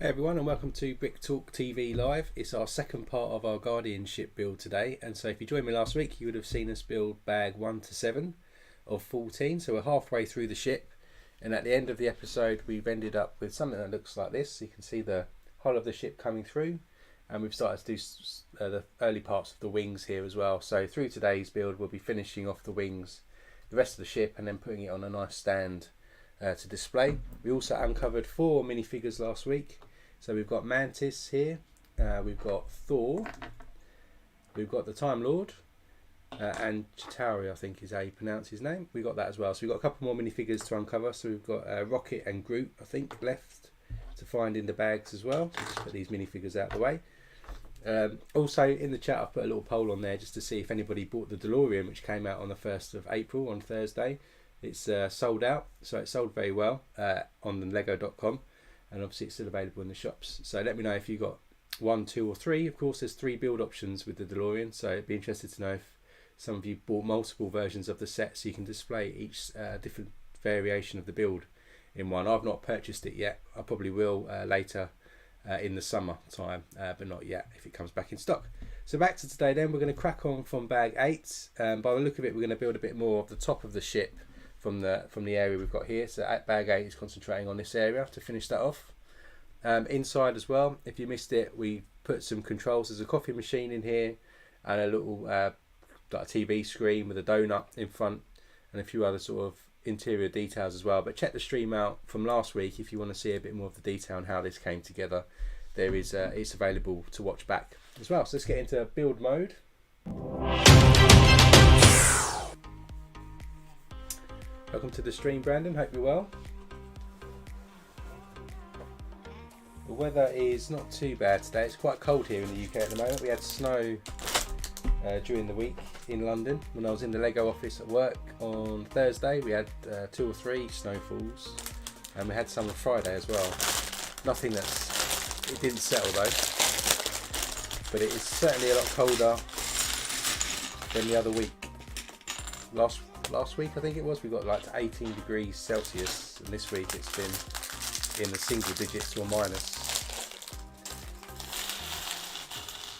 Hey everyone, and welcome to Brick Talk TV Live. It's our second part of our Guardian ship build today, and so if you joined me last week you would have seen us build bag 1 to 7 of 14. So we're halfway through the ship, and at the end of the episode we've ended up with something that looks like this. You can see the hull of the ship coming through, and we've started to do the early parts of the wings here as well. So through today's build we'll be finishing off the wings, the rest of the ship, and then putting it on a nice stand to display. We also uncovered 4 minifigures last week. So we've got Mantis here, we've got Thor, we've got the Time Lord, and Chitauri, I think is how you pronounce his name. We got that as well. So we've got a couple more minifigures to uncover. So we've got Rocket and Groot, I think, left to find in the bags as well. So just put these minifigures out of the way. Also in the chat I've put a little poll on there just to see if anybody bought the DeLorean, which came out on the 1st of April on Thursday. It's sold out, so it sold very well on the lego.com. And obviously it's still available in the shops. So let me know if you got 1, 2 or 3. Of course there's 3 build options with the DeLorean, so I'd be interested to know if some of you bought multiple versions of the set so you can display each different variation of the build in one. I've not purchased it yet. I probably will later in the summer time, but not yet if it comes back in stock. So back to today then, we're going to crack on from bag 8. By the look of it we're going to build a bit more of the top of the ship from the area we've got here. So at bag 8 is concentrating on this area to finish that off. Inside as well, if you missed it, we put some controls. There's a coffee machine in here and a little like a TV screen with a donut in front and a few other sort of interior details as well. But check the stream out from last week if you want to see a bit more of the detail on how this came together. There is it's available to watch back as well. So let's get into build mode. Welcome to the stream, Brandon. Hope you're well. The weather is not too bad today. It's quite cold here in the UK at the moment. We had snow during the week in London. When I was in the Lego office at work on Thursday, we had 2 or 3 snowfalls, and we had some on Friday as well. Nothing it didn't settle though, but it is certainly a lot colder than the other week. Last week I think it was, we got like 18 degrees Celsius, and this week it's been in the single digits or minus.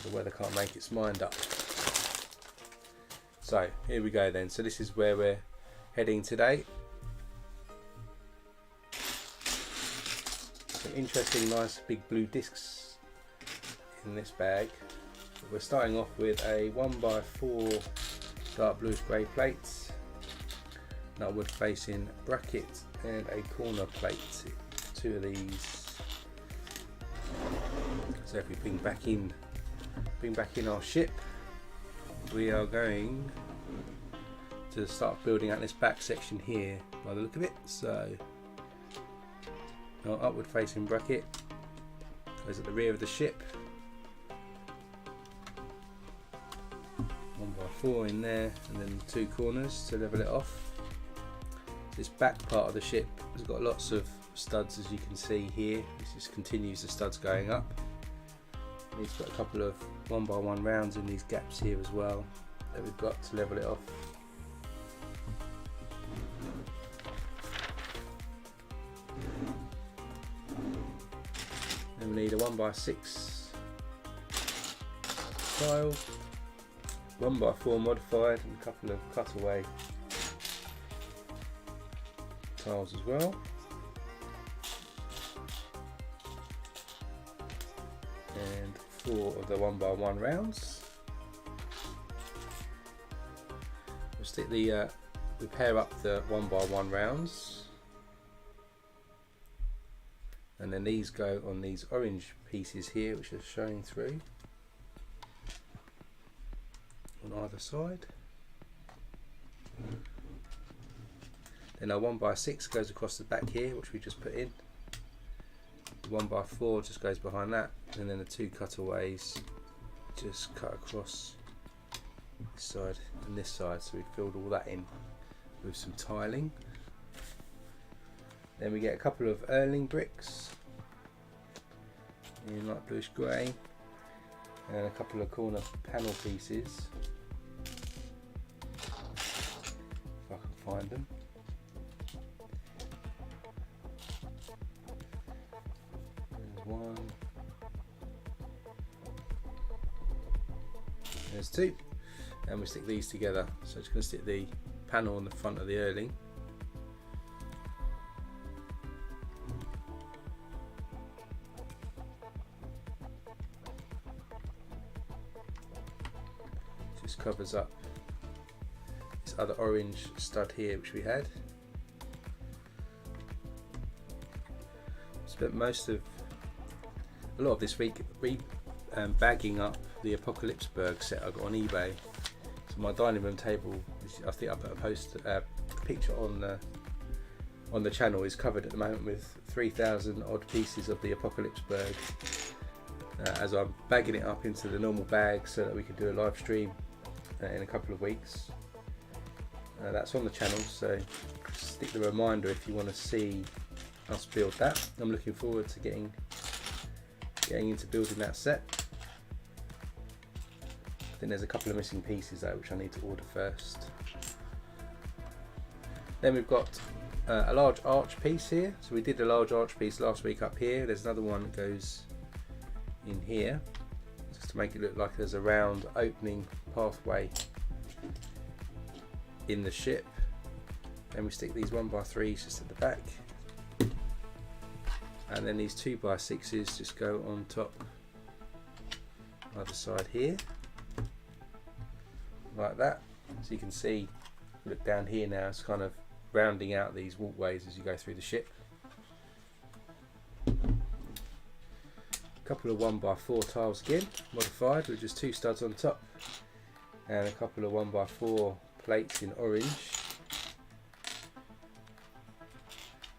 The weather can't make its mind up. So here we go then. So this is where we're heading today. Some interesting nice big blue discs in this bag. But we're starting off with a 1x4 dark bluish grey plate, an upward facing bracket and a corner plate. 2 of these. So if we bring back in our ship, we are going to start building out this back section here by the look of it. So our upward facing bracket goes at the rear of the ship, 1x4 in there, and then 2 corners to level it off. This back part of the ship has got lots of studs, as you can see here. This just continues the studs going up. It's got a couple of 1x1 rounds in these gaps here as well that we've got to level it off. Then we need a 1x6 tile, 1x4 modified, and a couple of cutaway tiles as well. And 4 of the 1x1 rounds. We'll stick we pair up the 1x1 rounds, and then these go on these orange pieces here, which are showing through on either side. Then our 1x6 goes across the back here, which we just put in. The 1x4 just goes behind that, and then the 2 cutaways just cut across this side and this side. So we filled all that in with some tiling. Then we get a couple of Erling bricks in light bluish grey, and a couple of corner panel pieces, if I can find them. one. There's two. And we stick these together. So it's going to stick the panel on the front of the Erling. Just covers up this other orange stud here which we had. Spent a lot of this week bagging up the Apocalypseburg set I got on eBay. So my dining room table, I think I put a picture on the channel, is covered at the moment with 3,000 odd pieces of the Apocalypseburg. As I'm bagging it up into the normal bag so that we can do a live stream in a couple of weeks. That's on the channel, so stick the reminder if you want to see us build that. I'm looking forward to getting into building that set. I think there's a couple of missing pieces though which I need to order first. Then we've got a large arch piece here. So we did a large arch piece last week up here. There's another one that goes in here just to make it look like there's a round opening pathway in the ship. Then we stick these 1x3s just at the back. And then these 2x6s just go on top either side here, like that. So you can see, look down here now, it's kind of rounding out these walkways as you go through the ship. A couple of 1x4 tiles again, modified with just 2 studs on top, and a couple of 1x4 plates in orange.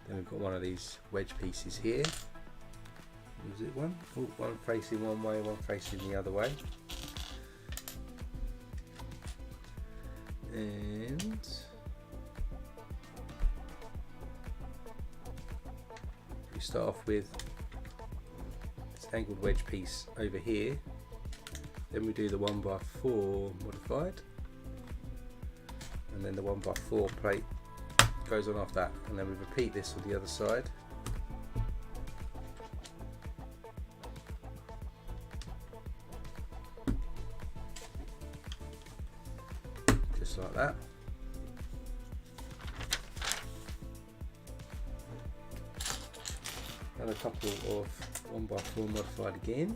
Then we've got one of these wedge pieces here. Was it one? Oh, one facing one way, one facing the other way. And we start off with this angled wedge piece over here. Then we do the 1x4 modified. And then the 1x4 plate goes on after that, and then we repeat this on the other side. Just like that. And a couple of 1x4 modified again.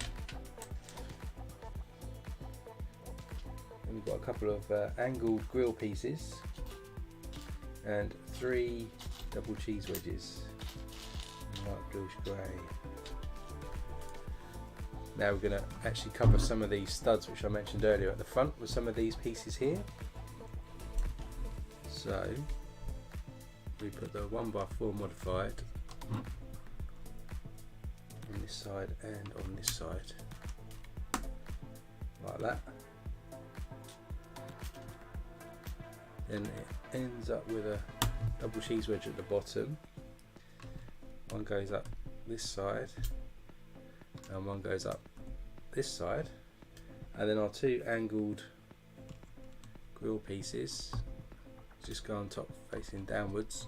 And we've got a couple of angled grill pieces and 3 double cheese wedges in light bluish grey. Now we're going to actually cover some of these studs which I mentioned earlier at the front with some of these pieces here. So we put the 1x4 modified on this side and on this side, like that. Then it ends up with a double cheese wedge at the bottom. One goes up this side and one goes up this side, and then our 2 angled grill pieces just go on top facing downwards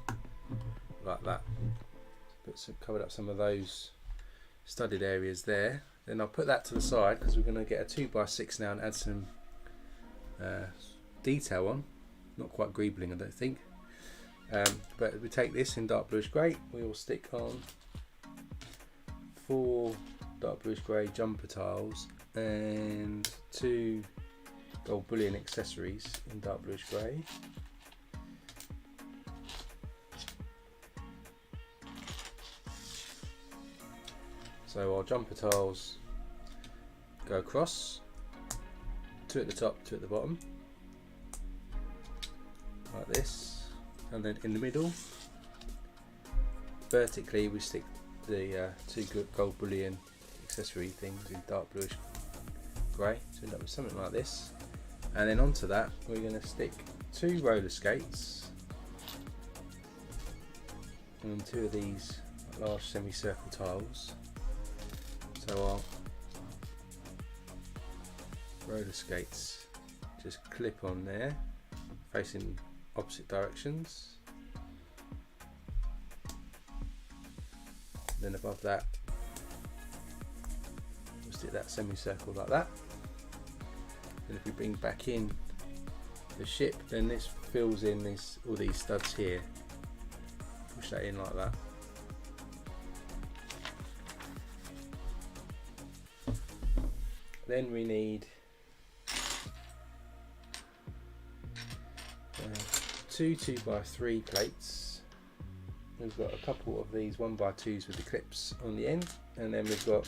like that. Covered up some of those studded areas there. Then I'll put that to the side because we're going to get a 2x6 now and add some detail on. Not quite greebling, I don't think. But we take this in dark bluish grey. We will stick on 4 dark bluish grey jumper tiles and 2 gold bullion accessories in dark bluish grey. So our jumper tiles go across, 2 at the top, 2 at the bottom, like this, and then in the middle, vertically, we stick the 2 gold bullion accessory things in dark bluish grey, so end up with something like this. And then onto that, we're going to stick 2 roller skates and 2 of these large semicircle tiles. So our roller skates just clip on there, facing opposite directions. Then above that stick that semicircle like that. And if we bring back in the ship, then this fills in all these studs here. Push that in like that. Then we need two 2x3 plates. We've got a couple of these 1x2s with the clips on the end, and then we've got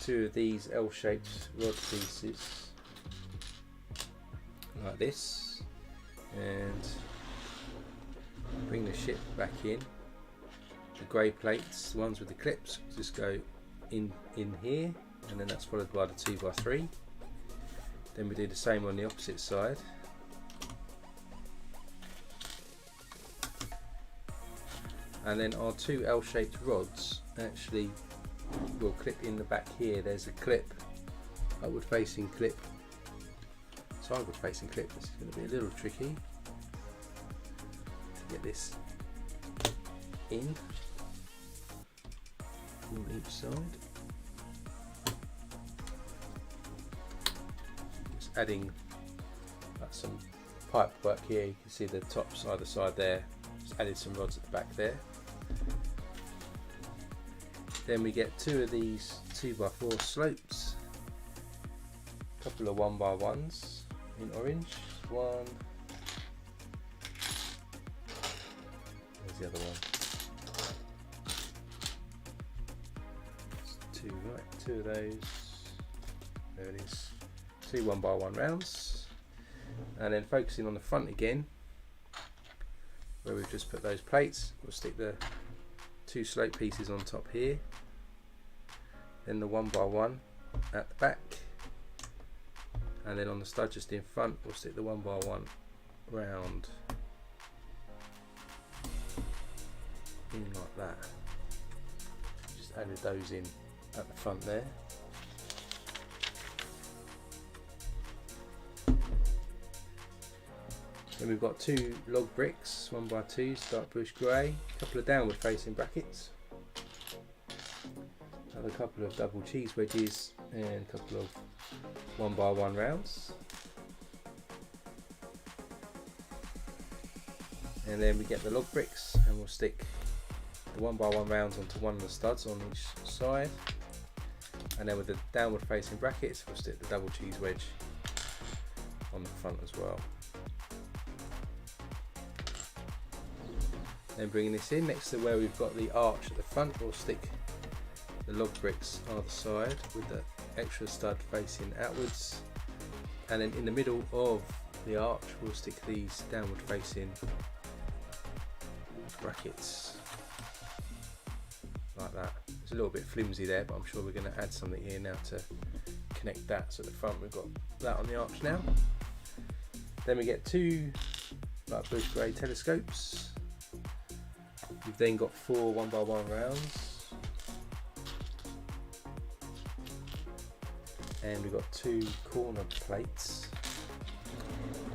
two of these L-shaped rod pieces like this, and bring the ship back in. The grey plates, the ones with the clips, just go in here, and then that's followed by the 2x3. Then we do the same on the opposite side. And then our two L-shaped rods actually will clip in the back here. There's a clip, upward facing clip, sideward facing clip. This is going to be a little tricky to get this in on each side. Just adding some pipe work here. You can see the tops either side there. Just added some rods at the back there. Then we get two of these 2x4 slopes, a couple of 1x1s in orange. One, there's the other one. Two, right, two of those. There it is. Two 1x1 rounds, and then focusing on the front again, where we've just put those plates, we'll stick the two slope pieces on top here, then the 1x1 at the back, and then on the stud just in front we'll stick the 1x1 round in like that. Just added those in at the front there. Then we've got two log bricks, 1x2s, dark bush grey, a couple of downward facing brackets, another couple of double cheese wedges, and a couple of 1x1 rounds. And then we get the log bricks and we'll stick the 1x1 rounds onto one of the studs on each side. And then with the downward facing brackets, we'll stick the double cheese wedge on the front as well. Then bringing this in next to where we've got the arch at the front, we'll stick the log bricks either side with the extra stud facing outwards, and then in the middle of the arch we'll stick these downward facing brackets like that. It's a little bit flimsy there, but I'm sure we're going to add something here now to connect that. So at the front we've got that on the arch now. Then we get two light bush grey telescopes. We've then got four 1x1 rounds, and we've got two corner plates,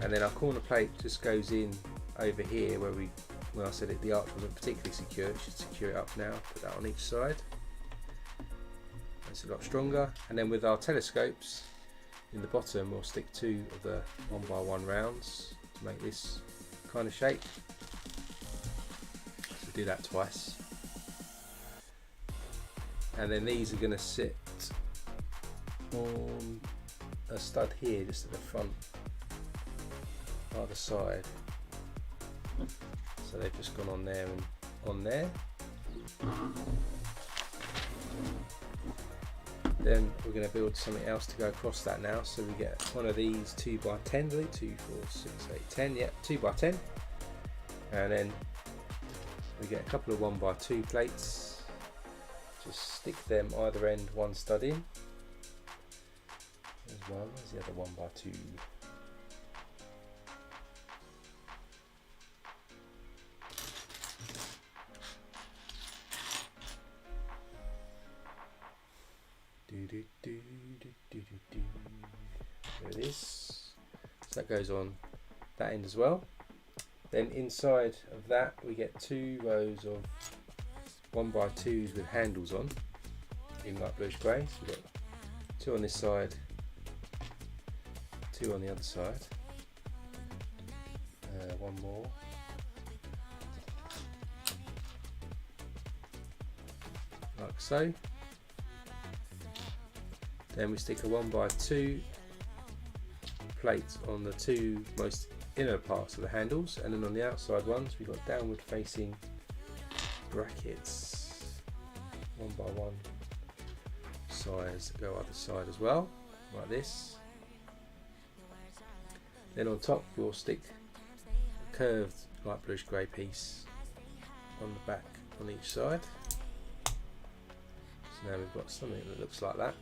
and then our corner plate just goes in over here where I said the arch wasn't particularly secure. It should secure it up now. Put that on each side. That's a lot stronger. And then with our telescopes in the bottom, we'll stick two of the 1x1 rounds to make this kind of shape. Do that twice, and then these are going to sit on a stud here just at the front either side, so they've just gone on there and on there. Then we're going to build something else to go across that now, so we get one of these 2x10, 2, 4, 6, 8, 10, yeah, 2x10, and then we get a couple of 1x2 plates, just stick them either end, one stud in. There's one, there's the other 1x2. There it is. So that goes on that end as well. Then inside of that we get two rows of 1x2s with handles on in light bluish grey. So we've got 2 on this side, 2 on the other side, 1 more, like so. Then we stick a 1x2 plate on the 2 most inner parts of the handles, and then on the outside ones we've got downward facing brackets, 1x1 size that go either side as well, like this. Then on top we'll stick a curved light bluish grey piece on the back on each side. So now we've got something that looks like that.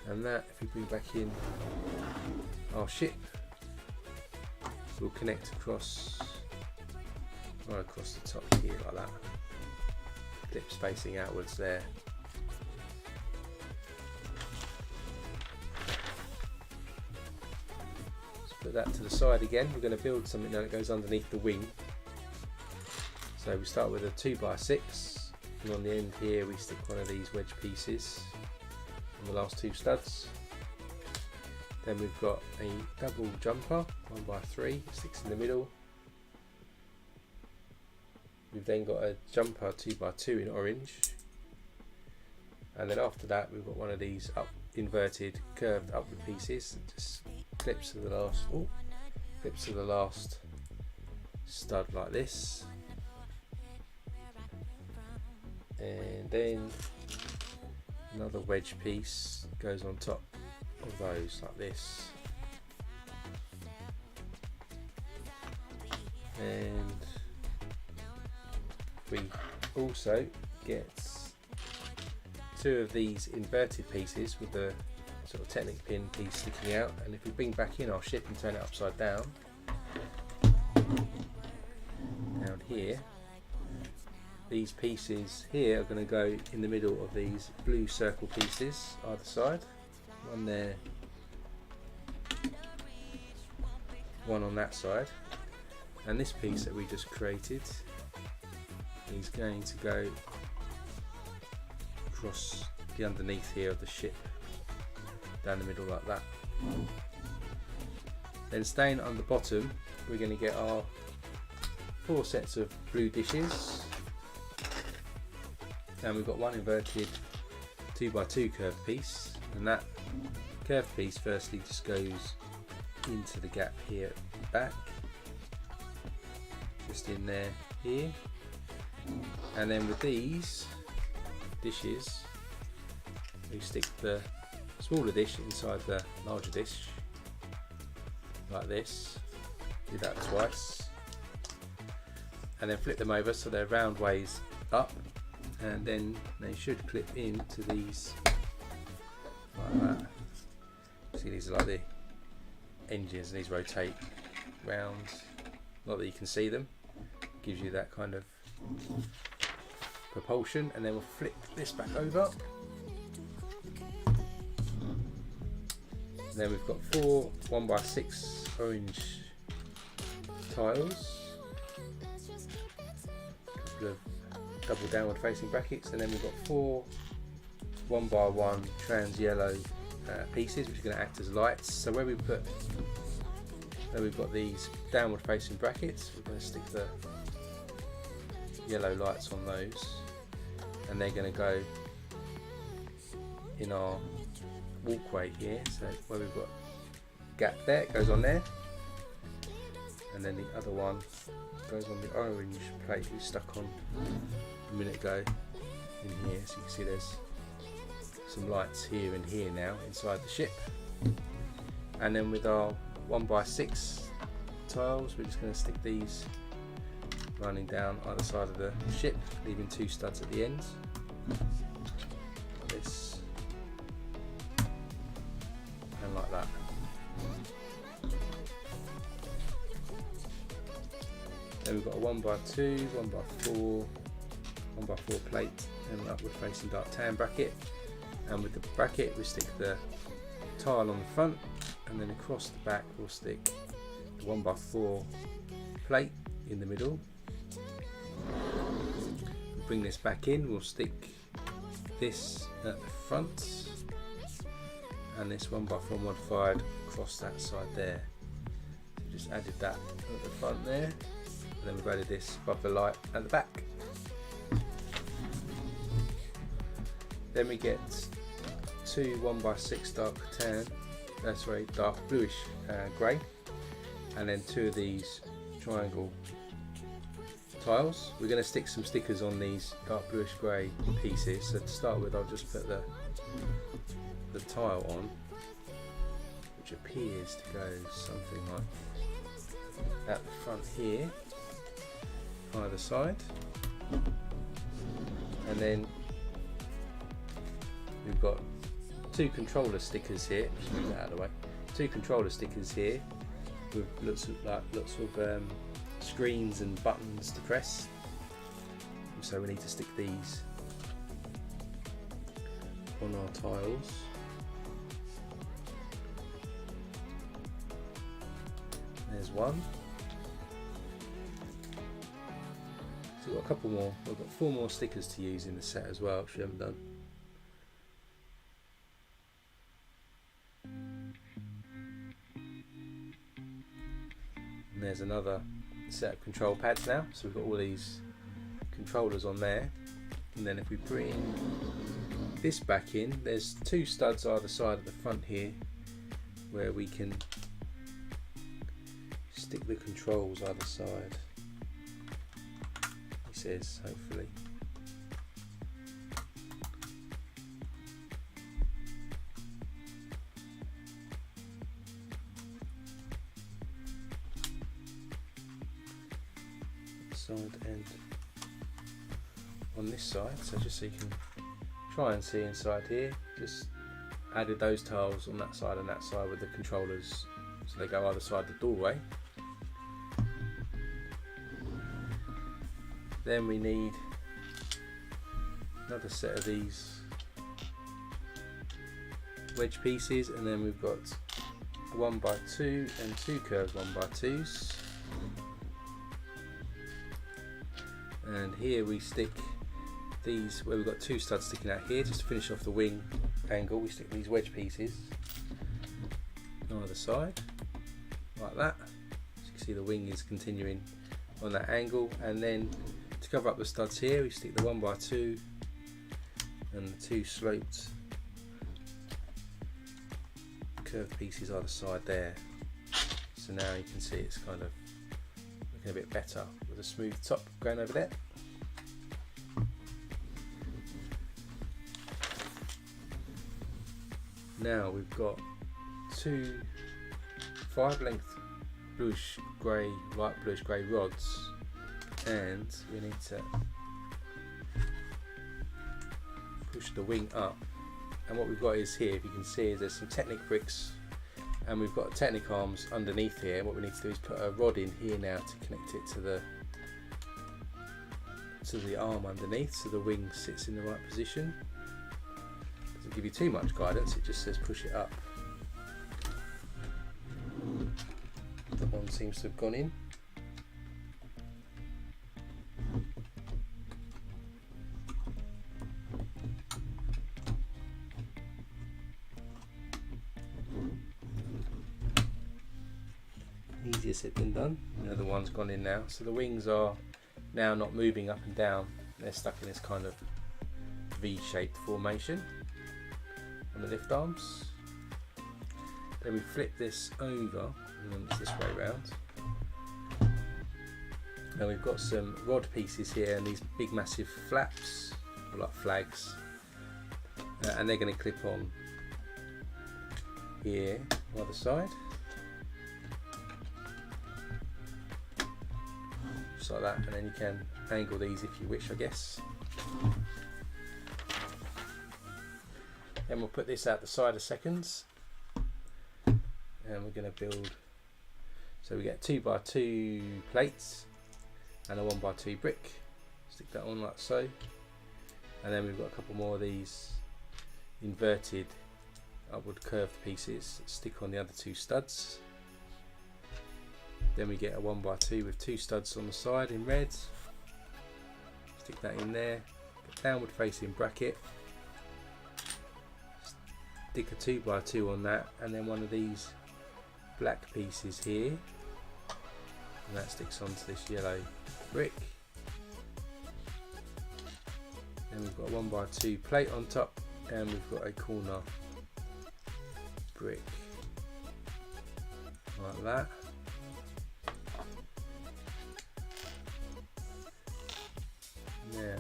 And that, if we bring back in our ship, will connect across right across the top here like that. Clip spacing outwards there. Let's put that to the side again. We're going to build something now that goes underneath the wing. So we start with a 2x6, and on the end here we stick one of these wedge pieces on the last 2 studs. Then we've got a double jumper, 1x3, sticks in the middle. We've then got a jumper 2x2 in orange, and then after that we've got one of these inverted curved upward pieces that just clips to the last stud like this, and then another wedge piece goes on top of those like this, and we also get 2 of these inverted pieces with the sort of Technic pin piece sticking out, and if we bring back in our ship and turn it upside down here, these pieces here are going to go in the middle of these blue circle pieces either side, one there, one on that side, and this piece that we just created is going to go across the underneath here of the ship, down the middle like that. Then staying on the bottom, we're going to get our 4 sets of blue dishes, and we've got one inverted 2x2 curved piece, and that curved piece firstly just goes into the gap here at the back, just in there here, and then with these dishes we stick the smaller dish inside the larger dish like this. Do that twice, and then flip them over so they're round ways up, and then they should clip into these like that. See, these are like the engines, and these rotate round, not that you can see them, gives you that kind of propulsion. And then we'll flip this back over, and then we've got 4 1x6 orange tiles, a couple of double downward facing brackets, and then we've got 4 1x1 trans yellow pieces which are going to act as lights. So where we've got these downward facing brackets, we're going to stick the yellow lights on those, and they're going to go in our walkway here. So where we've got gap there, it goes on there, and then the other one goes on the orange plate we stuck on a minute ago in here. So you can see there's some lights here and here now inside the ship. And then with our 1x6 tiles, we're just going to stick these running down either side of the ship, leaving 2 studs at the ends, like this and like that. Then we've got a 1x2, 1x4, 1x4 plate and an upward facing dark tan bracket, and with the bracket we stick the tile on the front, and then across the back we'll stick the 1x4 plate in the middle. We'll bring this back in, we'll stick this at the front, and this 1x4 modified across that side there. Just added that at the front there, and then we've added this above the light at the back. Then we get two 1x6 dark tan, dark bluish grey, and then two of these triangle tiles. We're going to stick some stickers on these dark bluish grey pieces. So to start with, I'll just put the tile on, which appears to go something like at the front here, either side, and then we've got two controller stickers here. Just move that out of the way. Two controller stickers here with lots of screens and buttons to press. So we need to stick these on our tiles. There's one. So we've got a couple more. We've got 4 more stickers to use in the set as well, which we haven't done. And there's another set of control pads now. So we've got all these controllers on there. And then if we bring this back in, there's 2 studs either side of the front here where we can stick the controls either side. He says, hopefully. Side and on this side, so just so you can try and see inside here, just added those tiles on that side and that side with the controllers, so they go either side of the doorway. Then we need another set of these wedge pieces, and then we've got 1x2 and 2 curved 1x2s. And here we stick these where we've got 2 studs sticking out here, just to finish off the wing angle. We stick these wedge pieces on either side, like that. So you can see the wing is continuing on that angle, and then to cover up the studs here, we stick the 1x2 and the 2 sloped curved pieces either side there. So now you can see it's kind of looking a bit better with a smooth top going over there. Now we've got 2 5-length bluish grey, light bluish grey rods, and we need to push the wing up. And what we've got is here, if you can see, is there's some Technic bricks, and we've got Technic arms underneath here. What we need to do is put a rod in here now to connect it to the arm underneath, so the wing sits in the right position. Doesn't give you too much guidance, it just says push it up. That one seems to have gone in. Easier said than done. The other one's gone in now, so the wings are now not moving up and down, they're stuck in this kind of V-shaped formation on the lift arms. Then we flip this over, and then it's this way round. And we've got some rod pieces here and these big massive flaps, like flags, and they're going to clip on here on either side. Just like that, and then you can angle these if you wish, I guess. Then we'll put this out the side a second, and we're going to build, so we get 2x2 plates and a 1x2 brick. Stick that on like so, and then we've got a couple more of these inverted upward curved pieces that stick on the other 2 studs. Then we get a 1x2 with 2 studs on the side in red. Stick that in there. Downward facing bracket. stick a 2x2 on that, and then one of these black pieces here, and that sticks onto this yellow brick. Then we've got a 1x2 plate on top, and we've got a corner brick like that. Now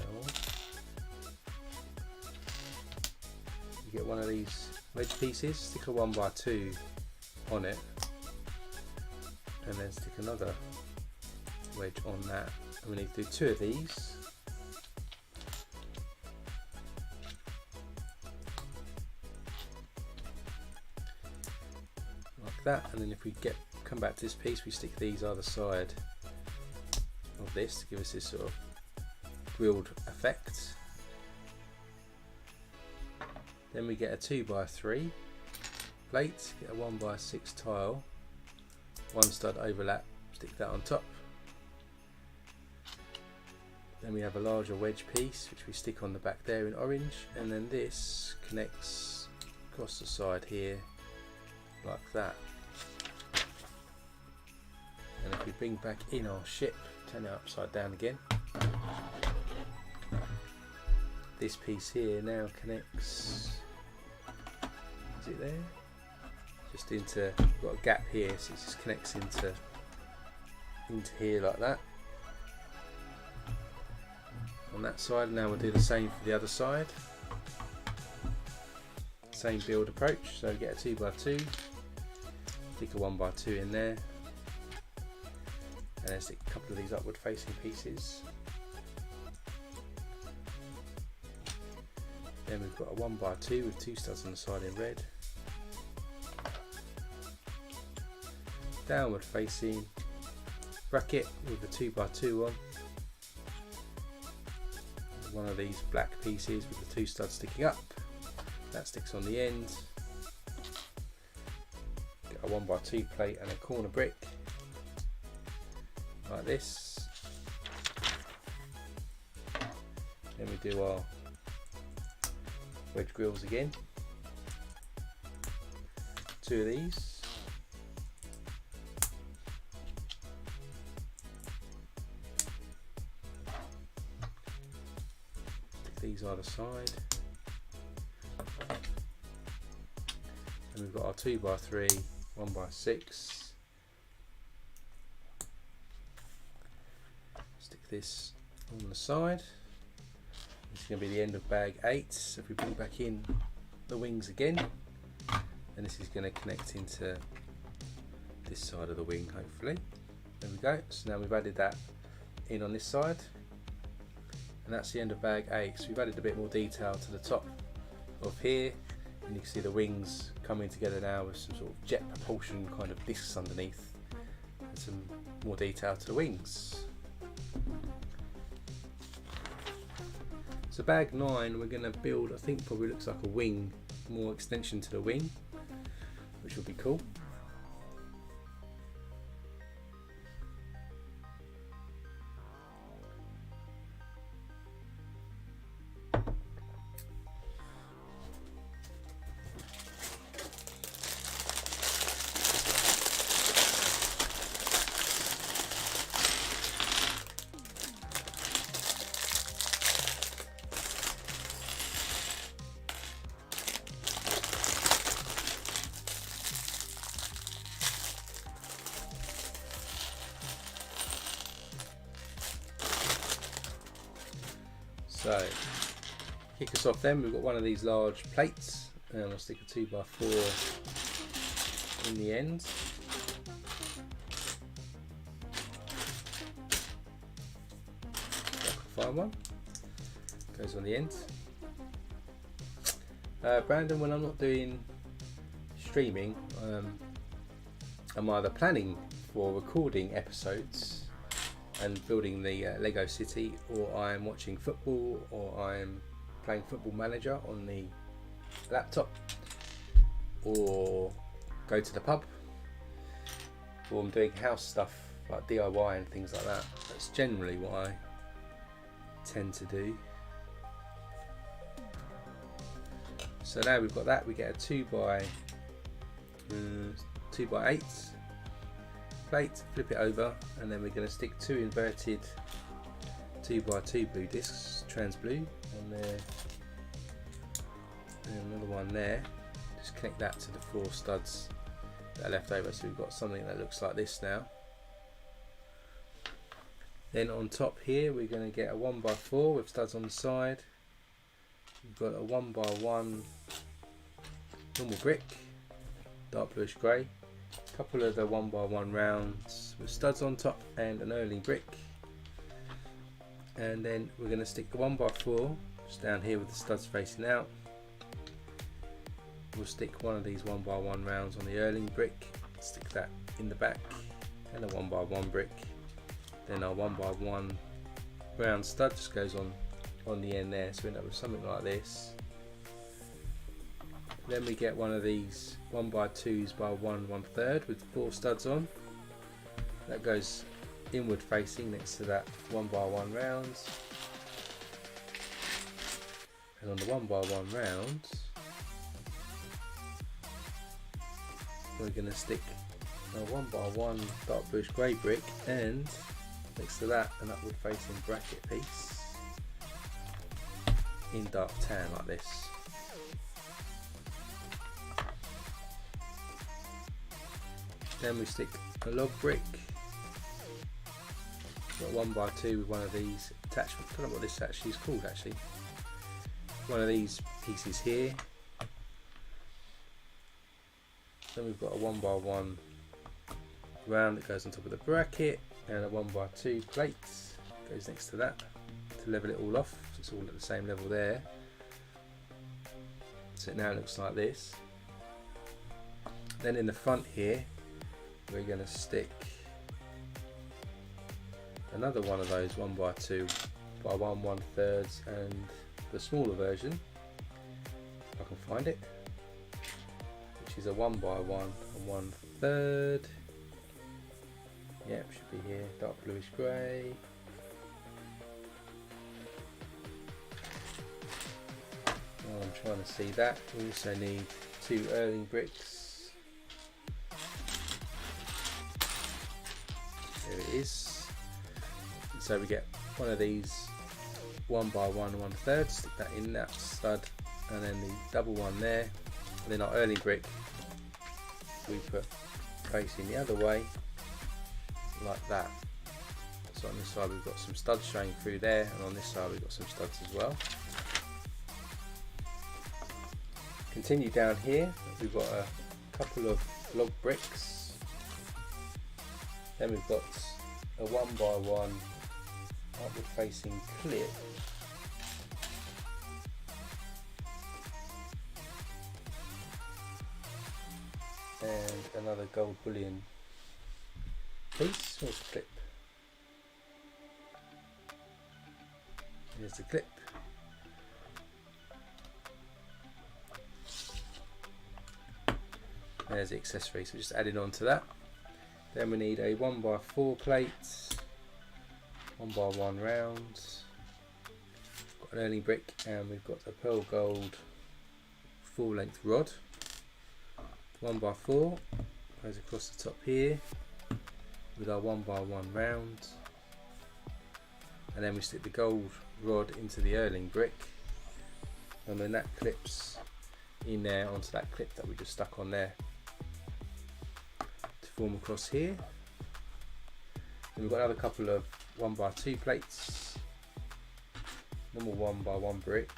you get one of these wedge pieces, stick a 1x2 on it, and then stick another wedge on that, and we need to do 2 of these. Like that, and then if we come back to this piece, we stick these either side of this to give us this sort of grilled effect. Then we get a 2x3 plate, get a 1x6 tile, 1 stud overlap, stick that on top. Then we have a larger wedge piece which we stick on the back there in orange, and then this connects across the side here like that. And if we bring back in our ship, turn it upside down again, this piece here now connects, is it there? Just into, we've got a gap here, so it just connects into here like that. On that side, now we'll do the same for the other side. Same build approach, so get a 2x2, stick a 1x2 in there, and then stick a couple of these upward facing pieces. Then we've got a 1x2 with 2 studs on the side in red. Downward facing bracket with a 2x2 on. One of these black pieces with the 2 studs sticking up. That sticks on the end. Get a 1x2 plate and a corner brick. Like this. Then we do our wedge grills again. 2 of these. Stick these either side. And we've got our 2x3, 1x6. Stick this on the side. This is going to be the end of bag 8. So if we bring back in the wings again, and this is going to connect into this side of the wing, hopefully. There we go. So now we've added that in on this side, and that's the end of bag 8. So we've added a bit more detail to the top of here, and you can see the wings coming together now with some sort of jet propulsion kind of discs underneath, and some more detail to the wings. So bag 9, we're going to build, I think probably looks like a wing, more extension to the wing, which will be cool. So, kick us off then, we've got one of these large plates, and I'll stick a 2x4 in the end. If I can find one. Goes on the end. Brandon, when I'm not doing streaming, I'm either planning for recording episodes and building the Lego city, or I'm watching football, or I'm playing Football Manager on the laptop, or go to the pub, or I'm doing house stuff like DIY and things like that. That's generally what I tend to do. So now we've got that, we get a 2 by 8 plate, flip it over, and then we're going to stick 2 inverted 2 by 2 blue discs, trans blue, on there, and another one there. Just connect that to the 4 studs that are left over, so we've got something that looks like this now. Then on top here we're going to get a 1 by 4 with studs on the side. We've got a 1 by 1 normal brick, dark bluish grey, a couple of the 1 by 1 rounds with studs on top, and an Erling brick. And then we're going to stick the 1 by 4 just down here with the studs facing out. We'll stick one of these 1 by 1 rounds on the Erling brick, stick that in the back, and a 1 by 1 brick. Then our 1 by 1 round stud just goes on the end there, so we end up with something like this. Then we get one of these 1 by 2s by 1/3 with 4 studs on. That goes inward facing next to that 1 by 1 rounds. And on the 1 by 1 rounds, we're going to stick a 1 by 1 dark bluish grey brick, and next to that an upward facing bracket piece in dark tan like this. Then we stick a log brick, got 1 by 2 with one of these attachments. I don't know what this actually is called actually. One of these pieces here. Then we've got a 1 by 1 round that goes on top of the bracket, and a 1 by 2 plate goes next to that to level it all off, so it's all at the same level there. So it now looks like this. Then in the front here we're going to stick another one of those 1 by 2 by 1/3 and the smaller version, if I can find it, which is a 1 by 1 and 1/3. Yep, should be here, dark bluish grey. While I'm trying to see that, we also need 2 Erling bricks. There it is. So we get one of these 1 by 1/3, stick that in that stud, and then the double one there, and then our Erling brick we put facing the other way like that. So on this side we've got some studs showing through there, and on this side we've got some studs as well. Continue down here, we've got a couple of log bricks. Then we've got a 1 by 1 upward facing clip. And another gold bullion piece. Where's the clip? Here's the clip. There's the accessory, so just added on to that. Then we need a 1 by 4 plate, 1 by 1 rounds, got an Erling brick, and we've got a pearl gold full length rod. 1 by 4 goes across the top here with our 1 by 1 round, and then we stick the gold rod into the Erling brick, and then that clips in there onto that clip that we just stuck on there to form across here. Then we've got another couple of 1 by 2 plates, normal 1 by 1 brick,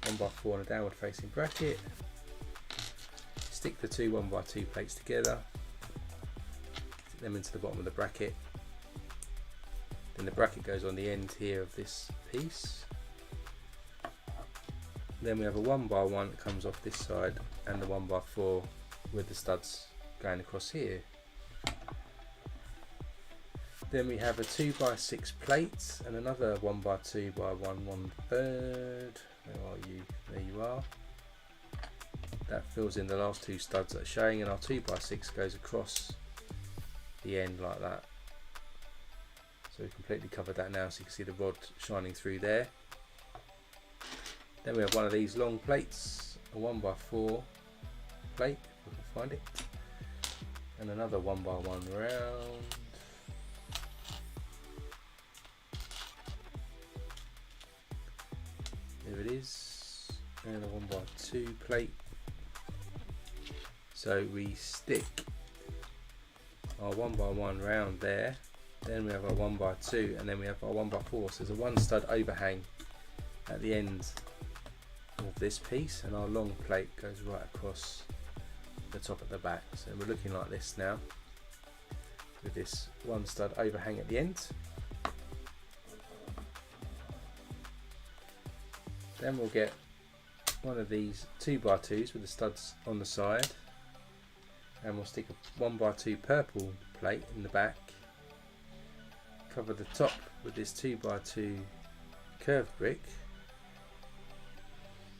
1 by 4 on a downward facing bracket. Stick the 2 1 by 2 plates together, stick them into the bottom of the bracket. Then the bracket goes on the end here of this piece. Then we have a 1 by 1 that comes off this side, and the 1 by 4 with the studs going across here. Then we have a 2 by 6 plate and another 1 by 2 by 1/3. Where are you? There you are. That fills in the last 2 studs that are showing, and our 2 by 6 goes across the end like that. So we've completely covered that now, so you can see the rod shining through there. Then we have one of these long plates, a 1x4 plate, if I can find it, and another 1x1 round. There it is, and a 1x2 plate. So we stick our 1x1 round there, then we have our 1x2, and then we have our 1x4. So there's a 1 stud overhang at the end of this piece, and our long plate goes right across the top at the back. So we're looking like this now, with this 1 stud overhang at the end. Then we'll get one of these 2x2s with the studs on the side, and we'll stick a 1x2 purple plate in the back, cover the top with this 2x2 curved brick.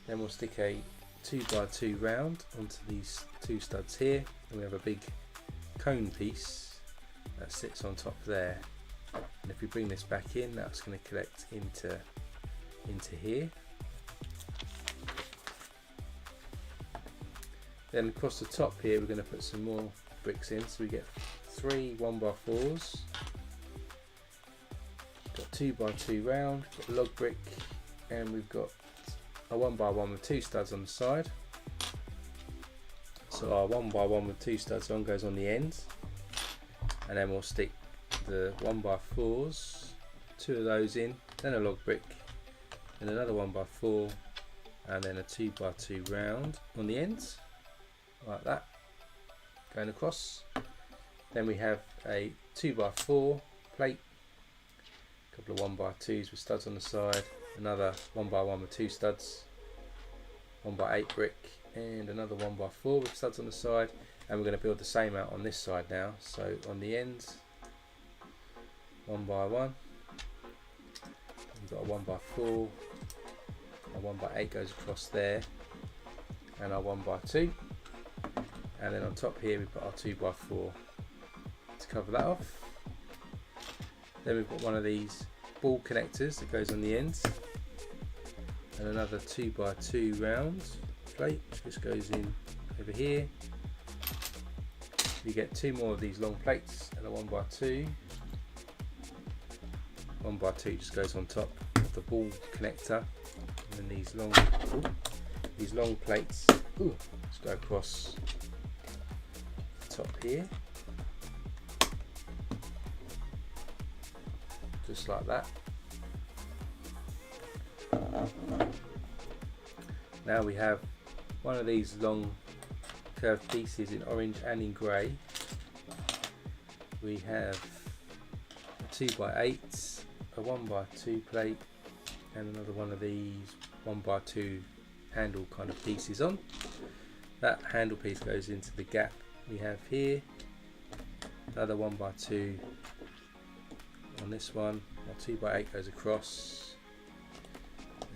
Then we'll stick a 2x2 round onto these 2 studs here, and we have a big cone piece that sits on top there. And if we bring this back in, that's going to collect into here. Then across the top here, we're going to put some more bricks in. So we get 3 1x4s, got 2x2 round, got a log brick, and we've got a 1x1 with 2 studs on the side. So our 1x1 with 2 studs on goes on the ends, and then we'll stick the 1x4s, 2 of those in, then a log brick, and another 1x4, and then a 2x2 round on the ends, like that, going across. Then we have a 2x4 plate, a couple of 1x2s with studs on the side, another 1x1 with 2 studs, 1x8 brick, and another 1x4 with studs on the side. And we're going to build the same out on this side now. So on the ends, 1x1, we've got a 1x4, a 1x8 goes across there, and our 1x2, and then on top here we put our 2x4 to cover that off. Then we've got one of these ball connectors that goes on the ends, and another 2x2 round plate which goes in over here. You get 2 more of these long plates and a 1x2. 1x2 just goes on top of the ball connector, and then these long plates just go across the top here, just like that. Now we have one of these long curved pieces in orange and in grey. We have a 2x8, a 1x2 plate, and another one of these 1x2 handle kind of pieces on. That handle piece goes into the gap we have here. Another 1x2 on this one. Our 2x8 goes across,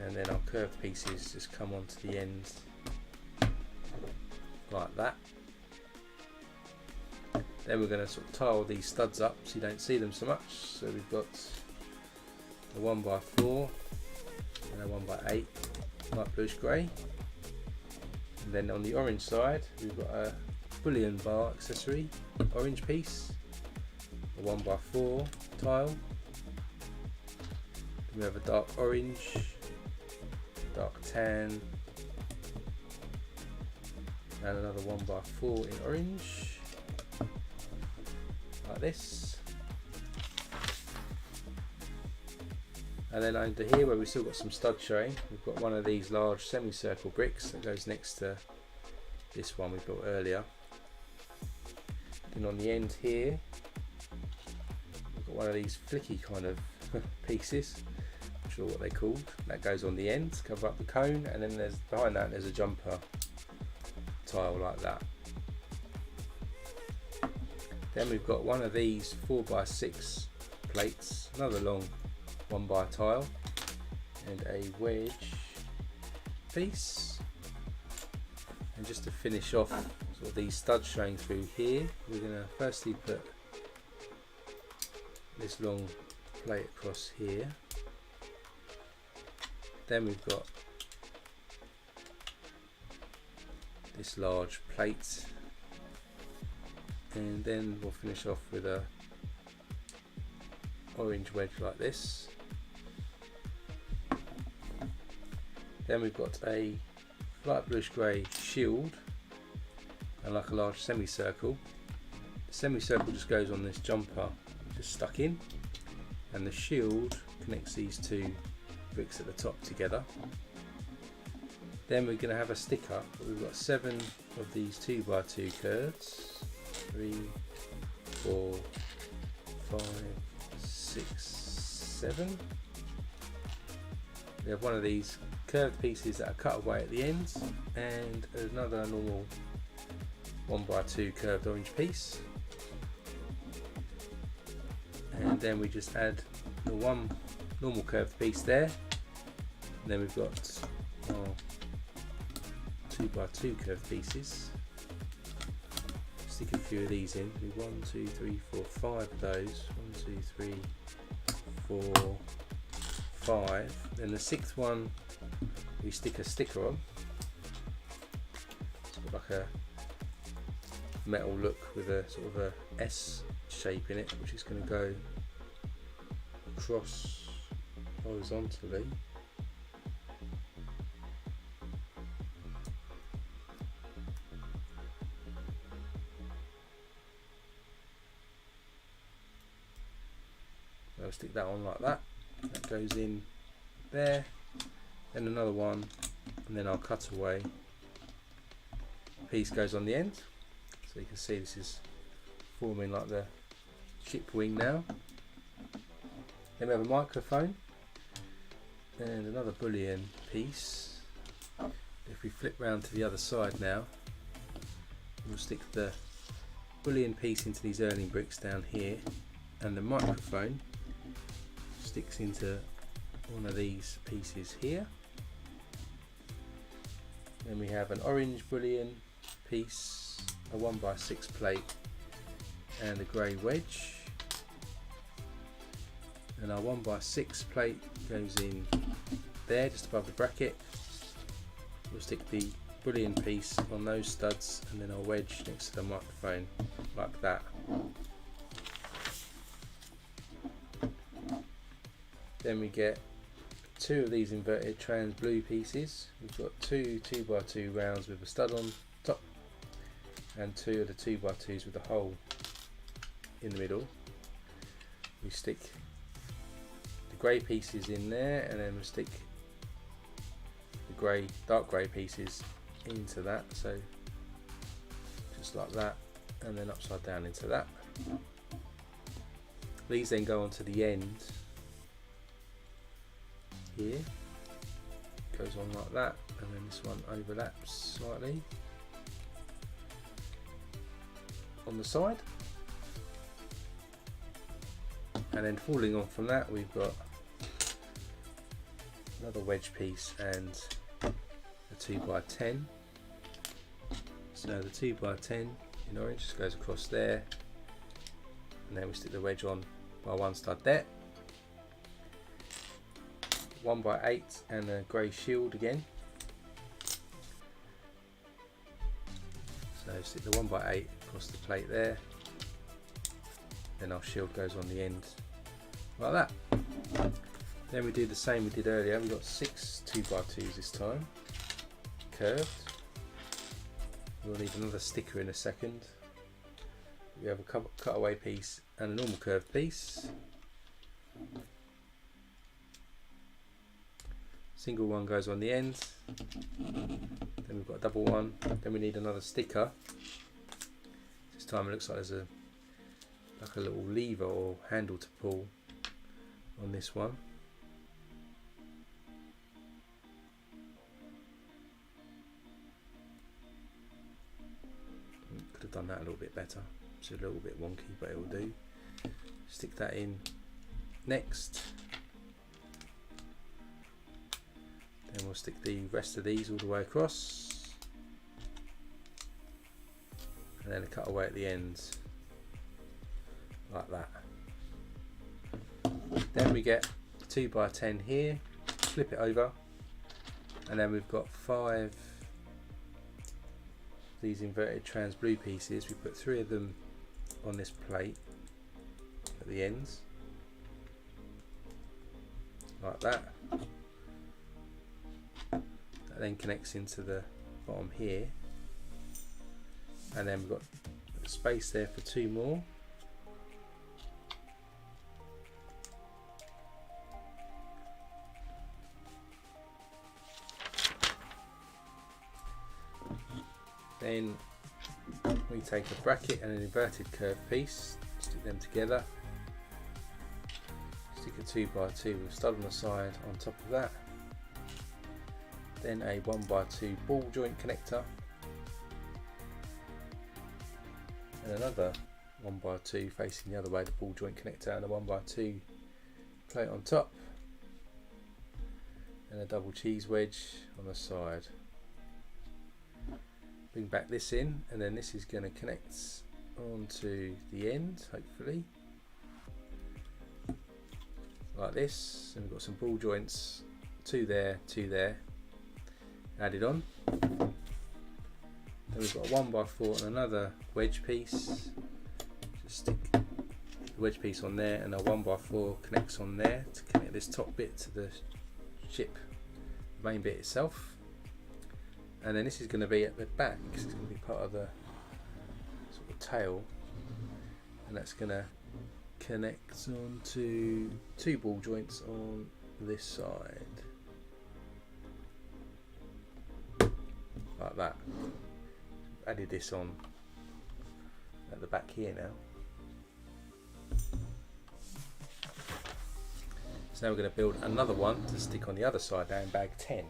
and then our curved pieces just come onto the ends like that. Then we're going to sort of tile these studs up so you don't see them so much. So we've got a 1x4 and a 1x8 light bluish grey, and then on the orange side we've got a bullion bar accessory orange piece, a 1x4 tile. Then we have a dark orange, dark tan, and another 1x4 in orange, like this. And then under here where we've still got some studs showing, we've got one of these large semicircle bricks that goes next to this one we built earlier. And on the end here we've got one of these flicky kind of pieces, not sure what they're called, that goes on the end to cover up the cone, and then there's behind that there's a jumper tile like that. Then we've got one of these 4x6 plates, another long 1x tile, and a wedge piece. And just to finish off sort of these studs showing through here, we're going to firstly put this long plate across here. Then we've got this large plate, and then we'll finish off with a orange wedge like this. Then we've got a light bluish grey shield and like a large semicircle. The semicircle just goes on this jumper, just stuck in, and the shield connects these two bricks at the top together. Then we're going to have a sticker. We've got 7 of these 2x2 curves. 3, 4, 5, 6, 7. We have one of these curved pieces that are cut away at the ends, and another normal 1x2 curved orange piece. And then we just add the one normal curved piece there. And then we've got our 2x2 curved pieces. Stick a few of these in. Do 1, 2, 3, 4, 5 of those. 1, 2, 3, 4, 5. Then the 6th one we stick a sticker on. It's got like a metal look with a sort of a S shape in it, which is going to go across horizontally. I'll stick that on like that. That goes in there, then another one, and then our cutaway piece goes on the end. So you can see this is forming like the ship wing now. Then we have a microphone and another bullion piece. If we flip round to the other side now, we'll stick the bullion piece into these Erling bricks down here, and the microphone sticks into one of these pieces here. Then we have an orange bullion piece, a 1x6 plate, and a grey wedge. And our 1x6 plate goes in there just above the bracket. We'll stick the bullion piece on those studs, and then our wedge next to the microphone like that. Then we get 2 of these inverted trans blue pieces. We've got 2 2x2 rounds with a stud on top, and 2 of the 2x2s with a hole in the middle. We stick the grey pieces in there, and then we stick the grey, dark grey pieces into that, so just like that, and then upside down into that. These then go onto the end here, goes on like that, and then this one overlaps slightly on the side, and then falling on from that we've got another wedge piece and a 2x10. So the 2x10 in orange just goes across there, and then we stick the wedge on by one stud there. 1x8 and a grey shield again. So stick the 1x8 across the plate there, then our shield goes on the end like that. Then we do the same we did earlier. We've got 6 2x2s this time, curved. We'll need another sticker in a second. We have a cutaway piece and a normal curved piece. Single one goes on the end, then we've got a double one, then we need another sticker. This time it looks like there's like a little lever or handle to pull on this one. Could have done that a little bit better. It's a little bit wonky, but it will do. Stick that in next. Then we'll stick the rest of these all the way across, and then a cutaway at the ends like that. Then we get 2x10 here, flip it over, and then we've got 5 these inverted trans blue pieces. We put 3 of them on this plate at the ends, like that. That then connects into the bottom here, and then we've got space there for 2 more. Then we take a bracket and an inverted curve piece, stick them together, stick a 2x2 with a stud on the side on top of that, then a 1x2 ball joint connector, and another 1x2 facing the other way, the ball joint connector, and a 1x2 plate on top, and a double cheese wedge on the side. Bring back this in, and then this is going to connect onto the end, hopefully, like this. And we've got some ball joints, 2 there, 2 there, added on. Then we've got a 1x4 and another wedge piece. Just stick the wedge piece on there, and a 1x4 connects on there to connect this top bit to the ship, the main bit itself. And then this is going to be at the back, because it's going to be part of the sort of tail, and that's going to connect onto 2 ball joints on this side, like that. Added this on at the back here now. So now we're going to build another one to stick on the other side now in bag 10.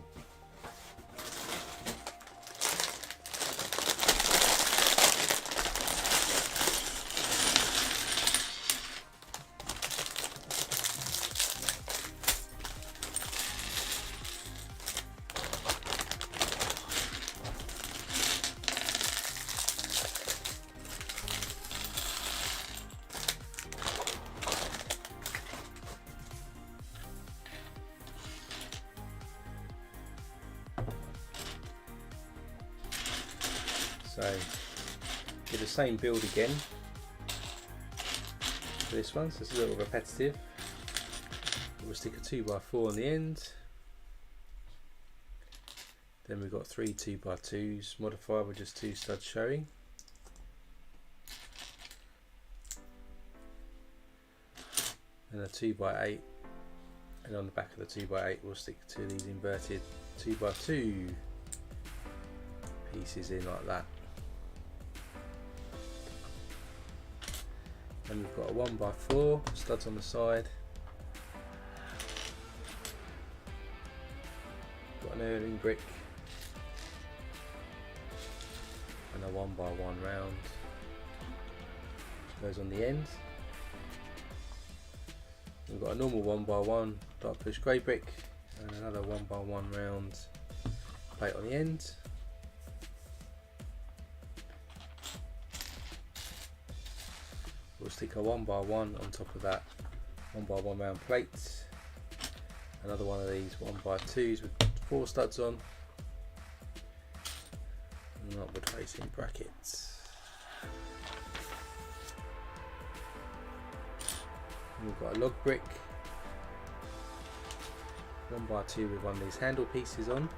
So do the same build again for this one, so it's a little repetitive. We'll stick a 2x4 on the end. Then we've got 3 2x2s modified with just 2 studs showing. And a 2x8, and on the back of the 2x8 we'll stick 2 of these inverted 2x2 pieces in like that. And we've got a 1x4, studs on the side. Got an Erling brick and a 1x1 round, which goes on the end. We've got a normal 1x1 dark push grey brick and another 1x1 round plate on the end. We'll stick a 1x1 on top of that 1x1 round plate. Another one of these 1x2s with 4 studs on. And upward facing brackets. And we've got a log brick. 1x2 with one of these handle pieces on.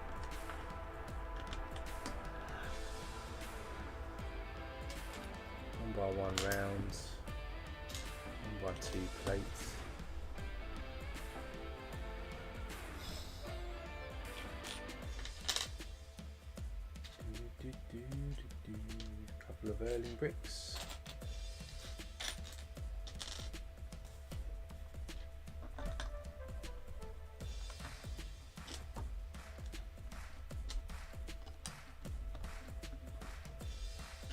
One by one rounds. 1x2 plates. Couple of Erling bricks.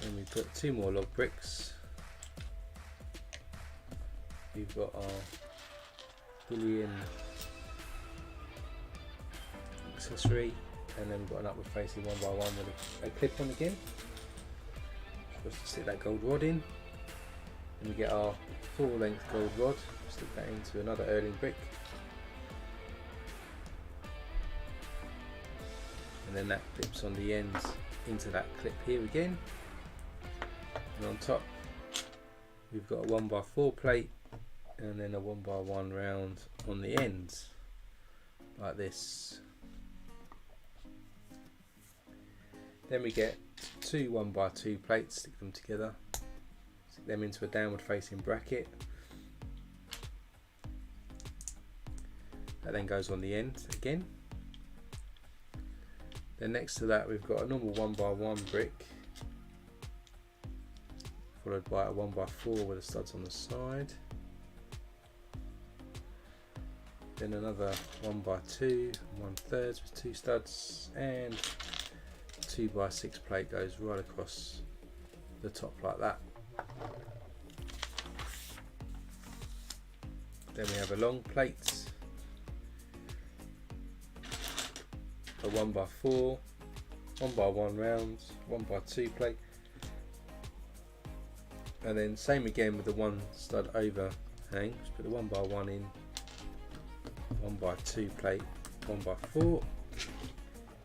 Then we put 2 more log bricks. We've got our bullion accessory, and then we've got an upward facing 1x1 with a clip on again. Just to stick that gold rod in. And we get our full length gold rod, stick that into another Erling brick. And then that clips on the ends into that clip here again, and on top we've got a 1x4 plate and then a 1x1 round on the ends like this. Then we get two 1x2 plates, stick them together, stick them into a downward facing bracket. That then goes on the end again. Then next to that we've got a normal 1x1 brick, followed by a 1x4 with the studs on the side. Then another 1x2, 1/3 with two studs, and 2x6 plate goes right across the top like that. Then we have a long plate, a 1x4, 1x1 rounds, 1x2 plate, and then same again with the one stud overhang. Just put the 1x1 in, 1x2 plate, 1x4,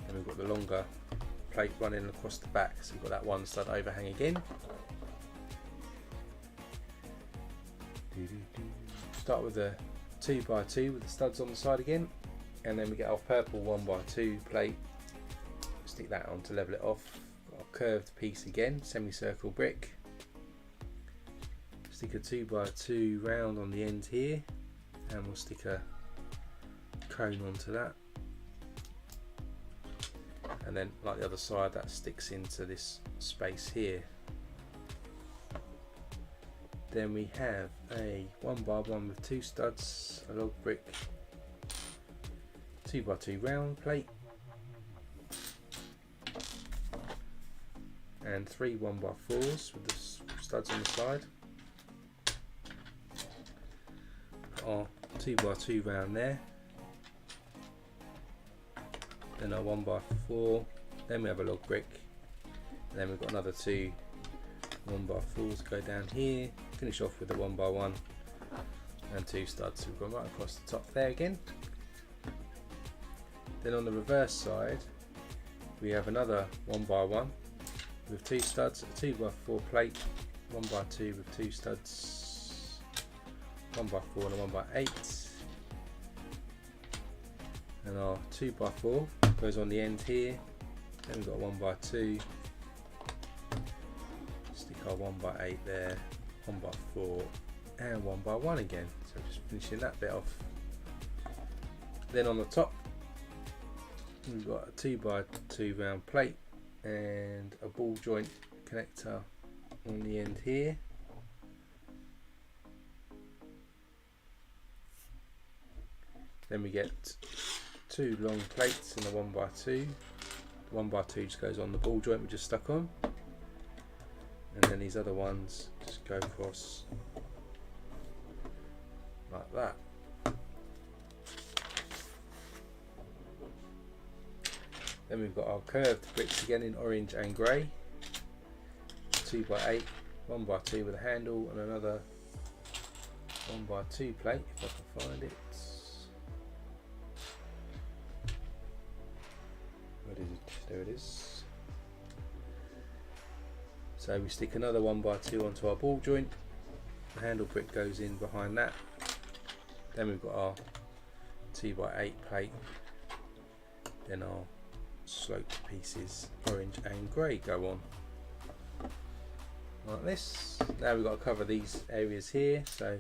and we've got the longer plate running across the back, so we've got that one stud overhang again. Start with a 2x2 with the studs on the side again, and then we get our purple 1x2 plate, stick that on to level it off. Got a curved piece again, semicircle brick, stick a 2x2 round on the end here, and we'll stick a cone onto that, and then like the other side, that sticks into this space here. Then we have a 1x1 with two studs, a log brick, 2x2 round plate, and three 1x4s with the studs on the side. Our 2x2 round there, then our 1x4, then we have a log brick, and then we've got another two 1x4s go down here, finish off with a 1x1 and two studs. So we've gone right across the top there again. Then on the reverse side we have another 1x1 with two studs, a 2x4 plate, 1x2 with two studs, 1x4 and a 1x8, and our 2x4 goes on the end here. Then we've got a 1x2, stick our 1x8 there, 1x4 and 1x1 again, so just finishing that bit off. Then on the top we've got a 2x2 round plate and a ball joint connector on the end here. Then we get two long plates and a 1x2. The 1x2 just goes on the ball joint we just stuck on, and then these other ones just go across like that. Then we've got our curved bricks again in orange and grey, 2x8, 1x2 with a handle, and another 1x2 plate if I can find it. Where is it? There it is. So we stick another 1x2 onto our ball joint, the handle brick goes in behind that. Then we've got our 2x8 plate, then our sloped pieces orange and grey go on like this. Now we've got to cover these areas here, so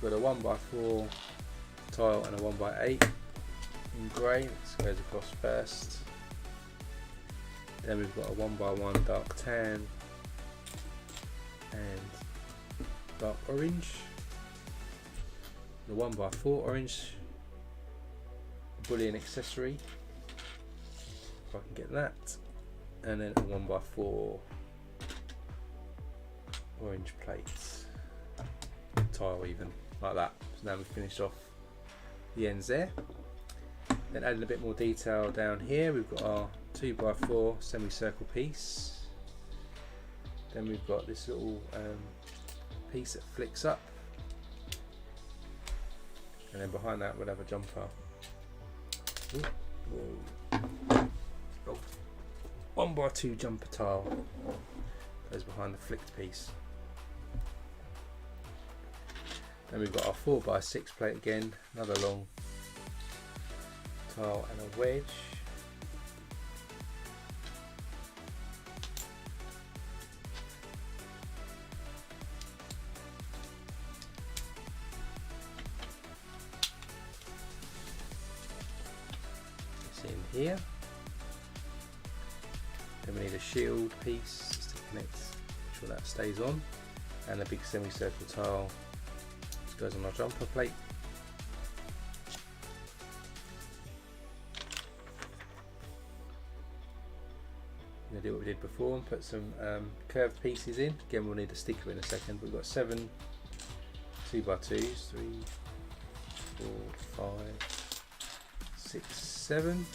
we've got a 1x4 tile and a 1x8 in grey. This goes across first. Then we've got a 1x1 dark tan and dark orange, the 1x4 orange bullion accessory, if I can get that, and then a 1x4 orange plates, tile even, like that. So now we've finished off the ends there. Then adding a bit more detail down here, we've got our 2x4 semicircle piece. Then we've got this little piece that flicks up, and then behind that we'll have a jumper. Ooh. Oh. 1x2 jumper tile goes behind the flicked piece. Then we've got our 4x6 plate again, another long tile and a wedge. It's in here. Then we need a shield piece to connect, make sure that stays on, and a big semicircle tile which goes on our jumper plate. I'm going to do what we did before and put some curved pieces in. Again, we'll need a sticker in a second. We've got 7 2x2s, 3, 4, 5, 6, 7.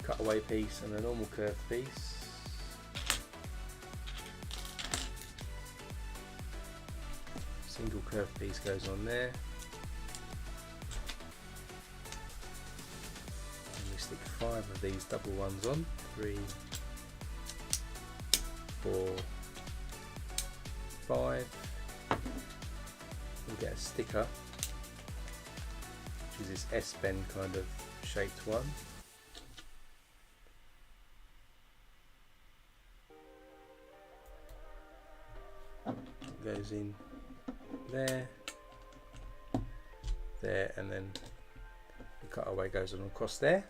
Cutaway piece and a normal curved piece. Single curved piece goes on there. And we stick 5 of these double ones on. 3, 4, 5. We'll get a sticker, which is this S-bend kind of shaped one. Goes in there, there, and then the cutaway goes on across there.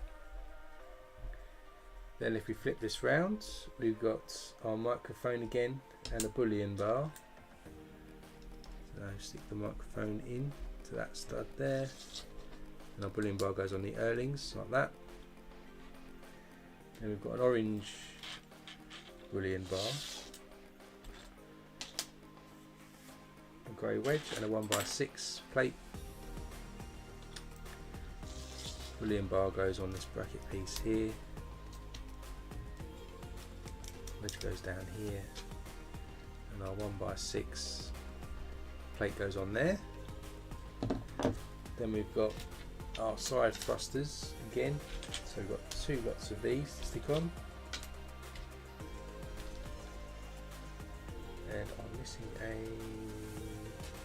Then if we flip this round, we've got our microphone again and a bullion bar. So stick the microphone in to that stud there, and our bullion bar goes on the earlings like that. Then we've got an orange bullion bar, grey wedge and a 1x6 plate. Bullion bar goes on this bracket piece here, wedge goes down here, and our 1x6 plate goes on there. Then we've got our side thrusters again, so we've got 2 lots of these to stick on, and I'm missing a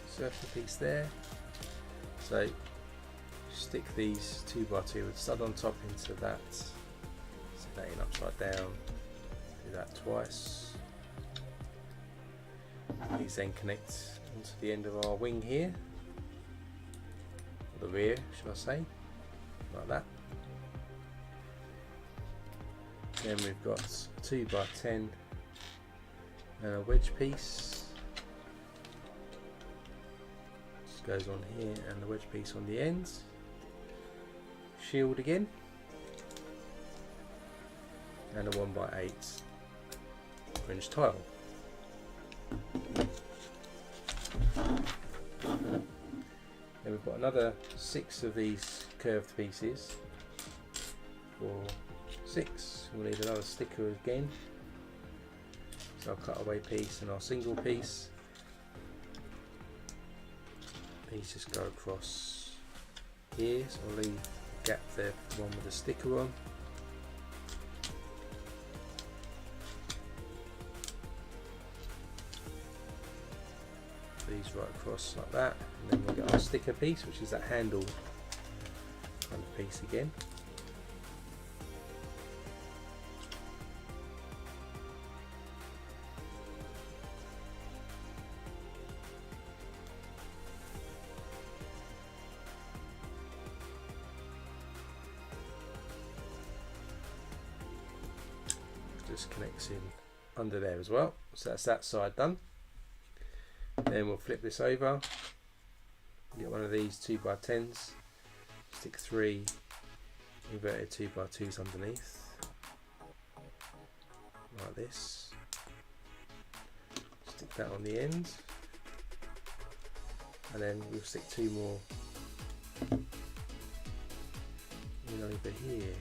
circle piece there, so stick these 2x2 with stud on top into that, set that in upside down, do that twice. These then connect onto the end of our wing here, or the rear should I say, like that. Then we've got a 2x10 and a wedge piece. Goes on here, and the wedge piece on the ends. Shield again, and a 1x8 fringe tile. Then we've got another 6 of these curved pieces for 6. We'll need another sticker again. So our cutaway piece and our single piece. These just go across here, so I'll leave a gap there for the one with the sticker on. These right across like that, and then we'll get our sticker piece, which is that handle kind of piece again. Just connects in under there as well, so that's that side done. Then we'll flip this over, get one of these 2x10s, stick 3 inverted 2x2s underneath like this, stick that on the end, and then we'll stick 2 more in over here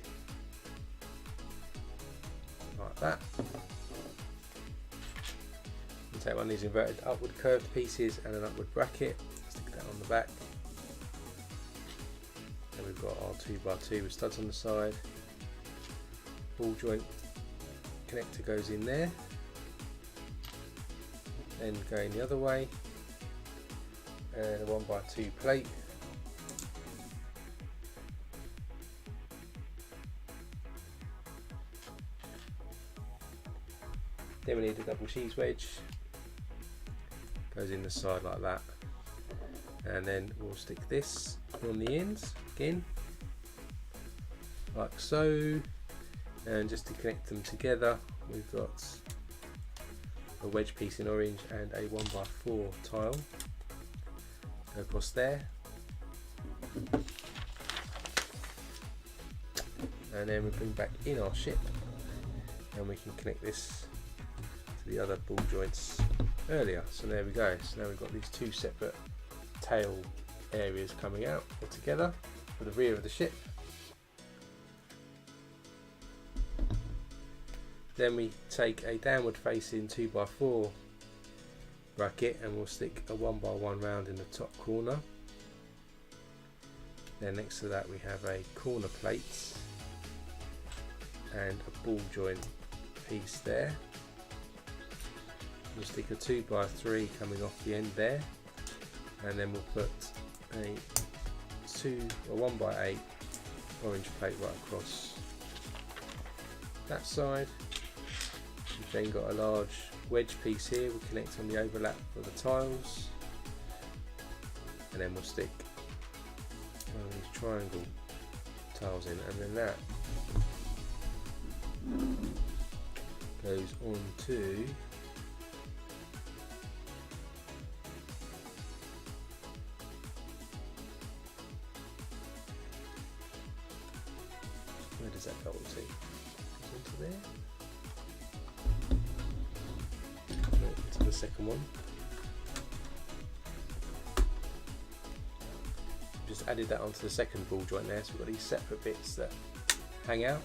like that. We'll take one of these inverted upward curved pieces and an upward bracket, stick that on the back. Then we've got our 2x2 with studs on the side, ball joint connector goes in there, then going the other way, and a 1x2 plate. Then we need a double cheese wedge, goes in the side like that, and then we'll stick this on the ends again like so, and just to connect them together we've got a wedge piece in orange and a 1x4 tile go across there, and then we bring back in our ship and we can connect this to the other ball joints earlier. So there we go. So now we've got these two separate tail areas coming out all together for the rear of the ship. Then we take a downward facing 2x4 bracket and we'll stick a 1x1 round in the top corner. Then next to that we have a corner plate and a ball joint piece there. We'll stick a 2x3 coming off the end there, and then we'll put a 1x8 orange plate right across that side. We've then got a large wedge piece here, we'll connect on the overlap for the tiles, and then we'll stick one of these triangle tiles in, and then that goes on to where does that go to? Goes onto there. To the second one. Just added that onto the second ball joint there, so we've got these separate bits that hang out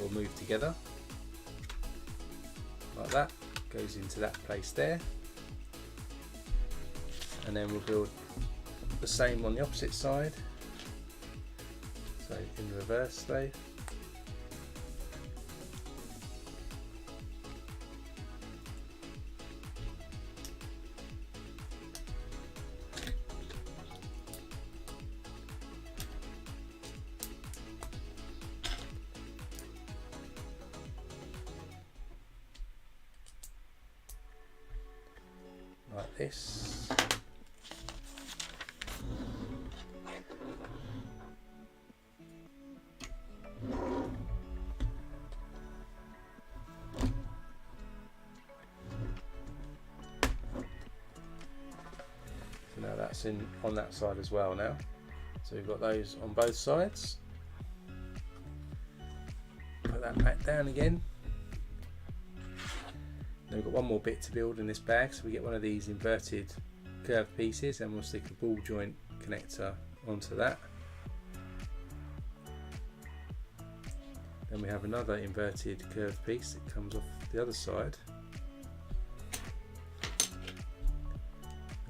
or move together like that. Goes into that place there, and then we'll build the same on the opposite side, so in reverse though. Like this. So now that's in on that side as well now. So we've got those on both sides. Put that back down again. Then we've got one more bit to build in this bag, so we get one of these inverted curved pieces and we'll stick a ball joint connector onto that. Then we have another inverted curved piece that comes off the other side,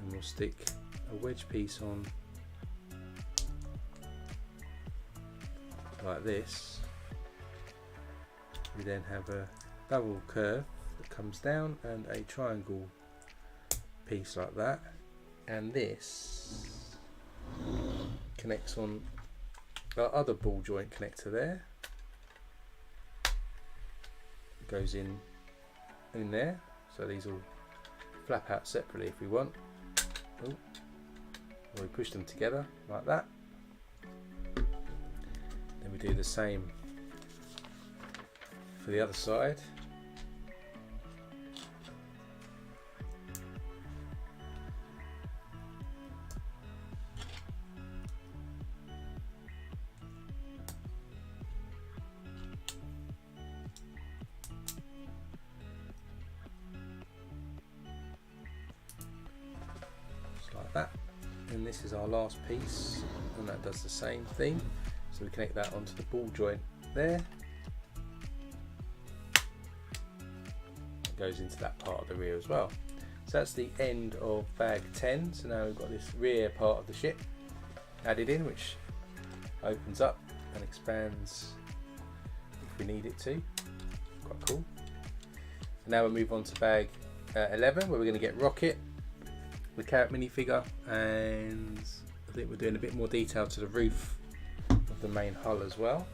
and we'll stick a wedge piece on like this. We then have a double curve that comes down and a triangle piece like that, and this connects on our other ball joint connector there, goes in there, so these will flap out separately if we want. Or we push them together like that. Then we do the same for the other side. Like that, and this is our last piece, and that does the same thing. So we connect that onto the ball joint there. It goes into that part of the rear as well. So that's the end of bag 10. So now we've got this rear part of the ship added in, which opens up and expands we need it to. Quite cool. So now we'll move on to bag 11, where we're going to get Rocket, the carrot minifigure, and I think we're doing a bit more detail to the roof of the main hull as well.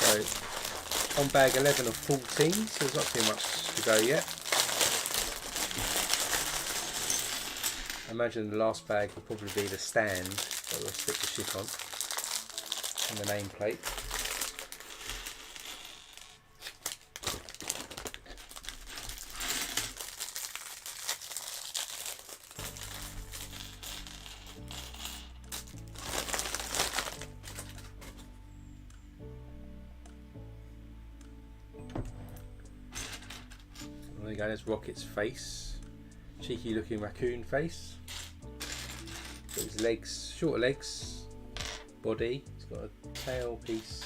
So on bag 11 of 14, so there's not too much to go yet. I imagine the last bag will probably be the stand that we'll stick the ship on, and the nameplate. There you go, there's Rocket's face, cheeky looking raccoon face. Got his legs, shorter legs, body. He's got a tail piece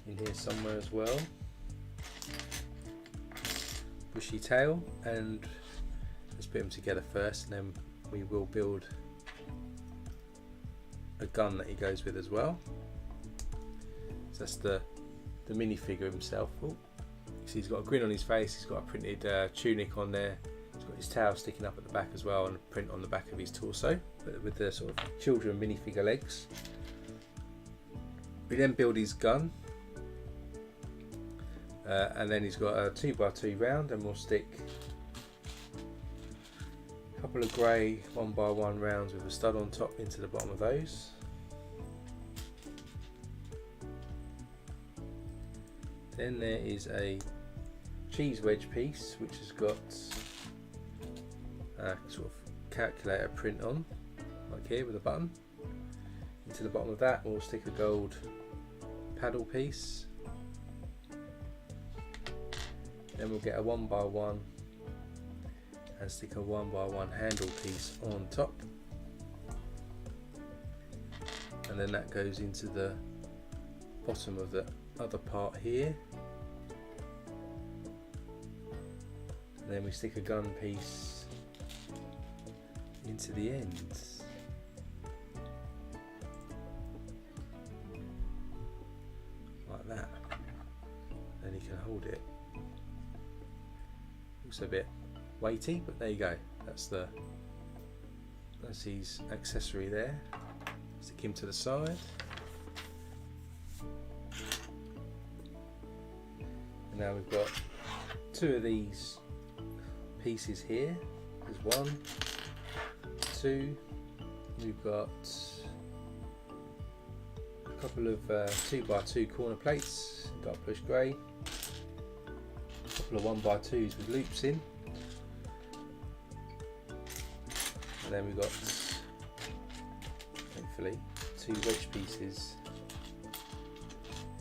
in here somewhere as well. Bushy tail, and let's put them together first, and then we will build a gun that he goes with as well. So that's the minifigure himself. Oh, see, he's got a grin on his face. He's got a printed tunic on there. He's got his tail sticking up at the back as well, and a print on the back of his torso, but with the sort of children minifigure legs. We then build his gun, and then he's got a 2x2 round, and we'll stick a couple of grey 1x1 rounds with a stud on top into the bottom of those. Then there is a cheese wedge piece which has got a sort of calculator print on, like here with a button. Into the bottom of that we'll stick a gold paddle piece. Then we'll get a 1x1 and stick a 1x1 handle piece on top, and then that goes into the bottom of the other part here. And then we stick a gun piece into the ends. Like that. Then you can hold it. Looks a bit weighty, but there you go. That's his accessory there. Stick him to the side. And now we've got two of these pieces here. There's 1, 2. We've got a couple of 2x2 corner plates, dark bluish grey. A couple of 1x2s with loops in. And then we've got, hopefully, 2 wedge pieces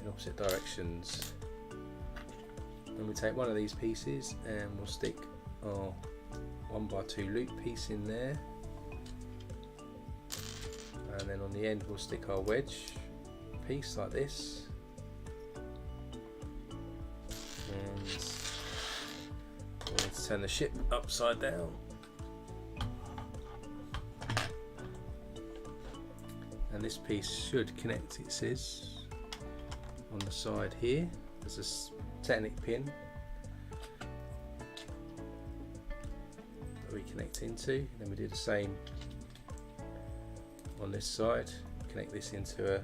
in opposite directions. Then we take one of these pieces and we'll stick our 1x2 loop piece in there, and then on the end we'll stick our wedge piece like this, and we'll need to turn the ship upside down, and this piece should connect, it says on the side here. There's a Technic pin that we connect into, and then we do the same on this side. Connect this into a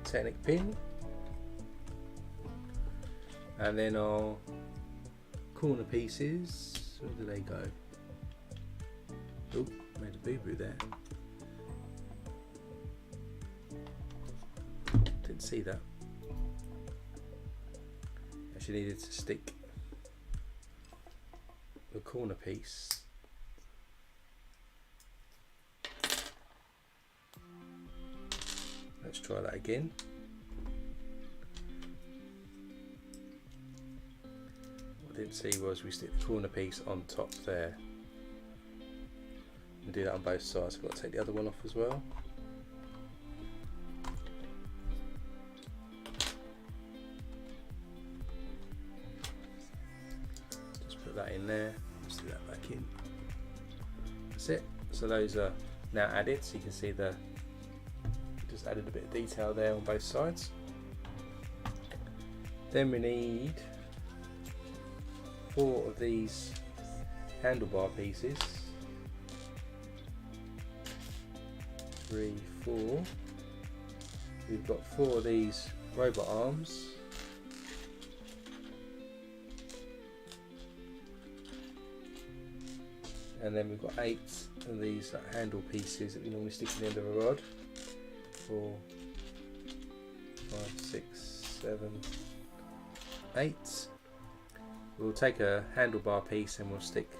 Technic pin, and then our corner pieces, where do they go? Oh, made a boo-boo there. Didn't see that. Actually needed to stick the corner piece let's try that again. What I didn't see was we stick the corner piece on top there, and do that on both sides. I've got to take the other one off as well. That in there, stick that back in. That's it. So those are now added, so you can see the just added a bit of detail there on both sides. Then we need 4 of these handlebar pieces. 3, 4. We've got 4 of these robot arms. And then we've got 8 of these handle pieces that we normally stick at the end of a rod. 4, 5, 6, 7, 8. We'll take a handlebar piece and we'll stick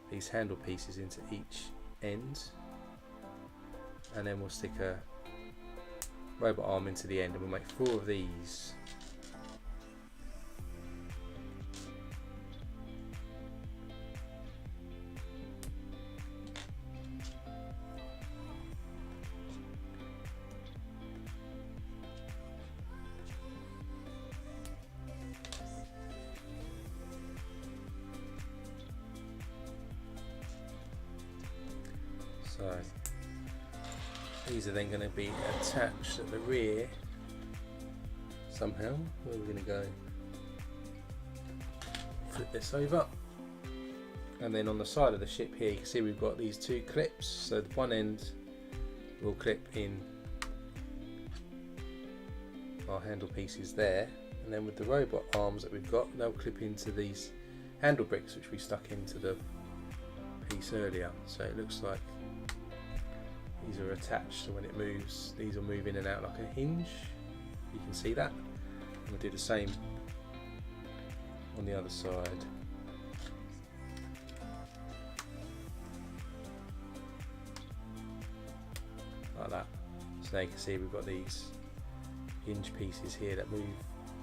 these handle pieces into each end, and then we'll stick a robot arm into the end, and we'll make 4 of these. So these are then going to be attached at the rear somehow. Where are we going to go? Flip this over, and then on the side of the ship here you can see we've got these 2 clips. So the one end will clip in our handle pieces there, and then with the robot arms that we've got, they'll clip into these handle bricks which we stuck into the piece earlier. So it looks like these are attached, so when it moves, these will move in and out like a hinge. You can see that. And we'll do the same on the other side. Like that. So now you can see we've got these hinge pieces here that move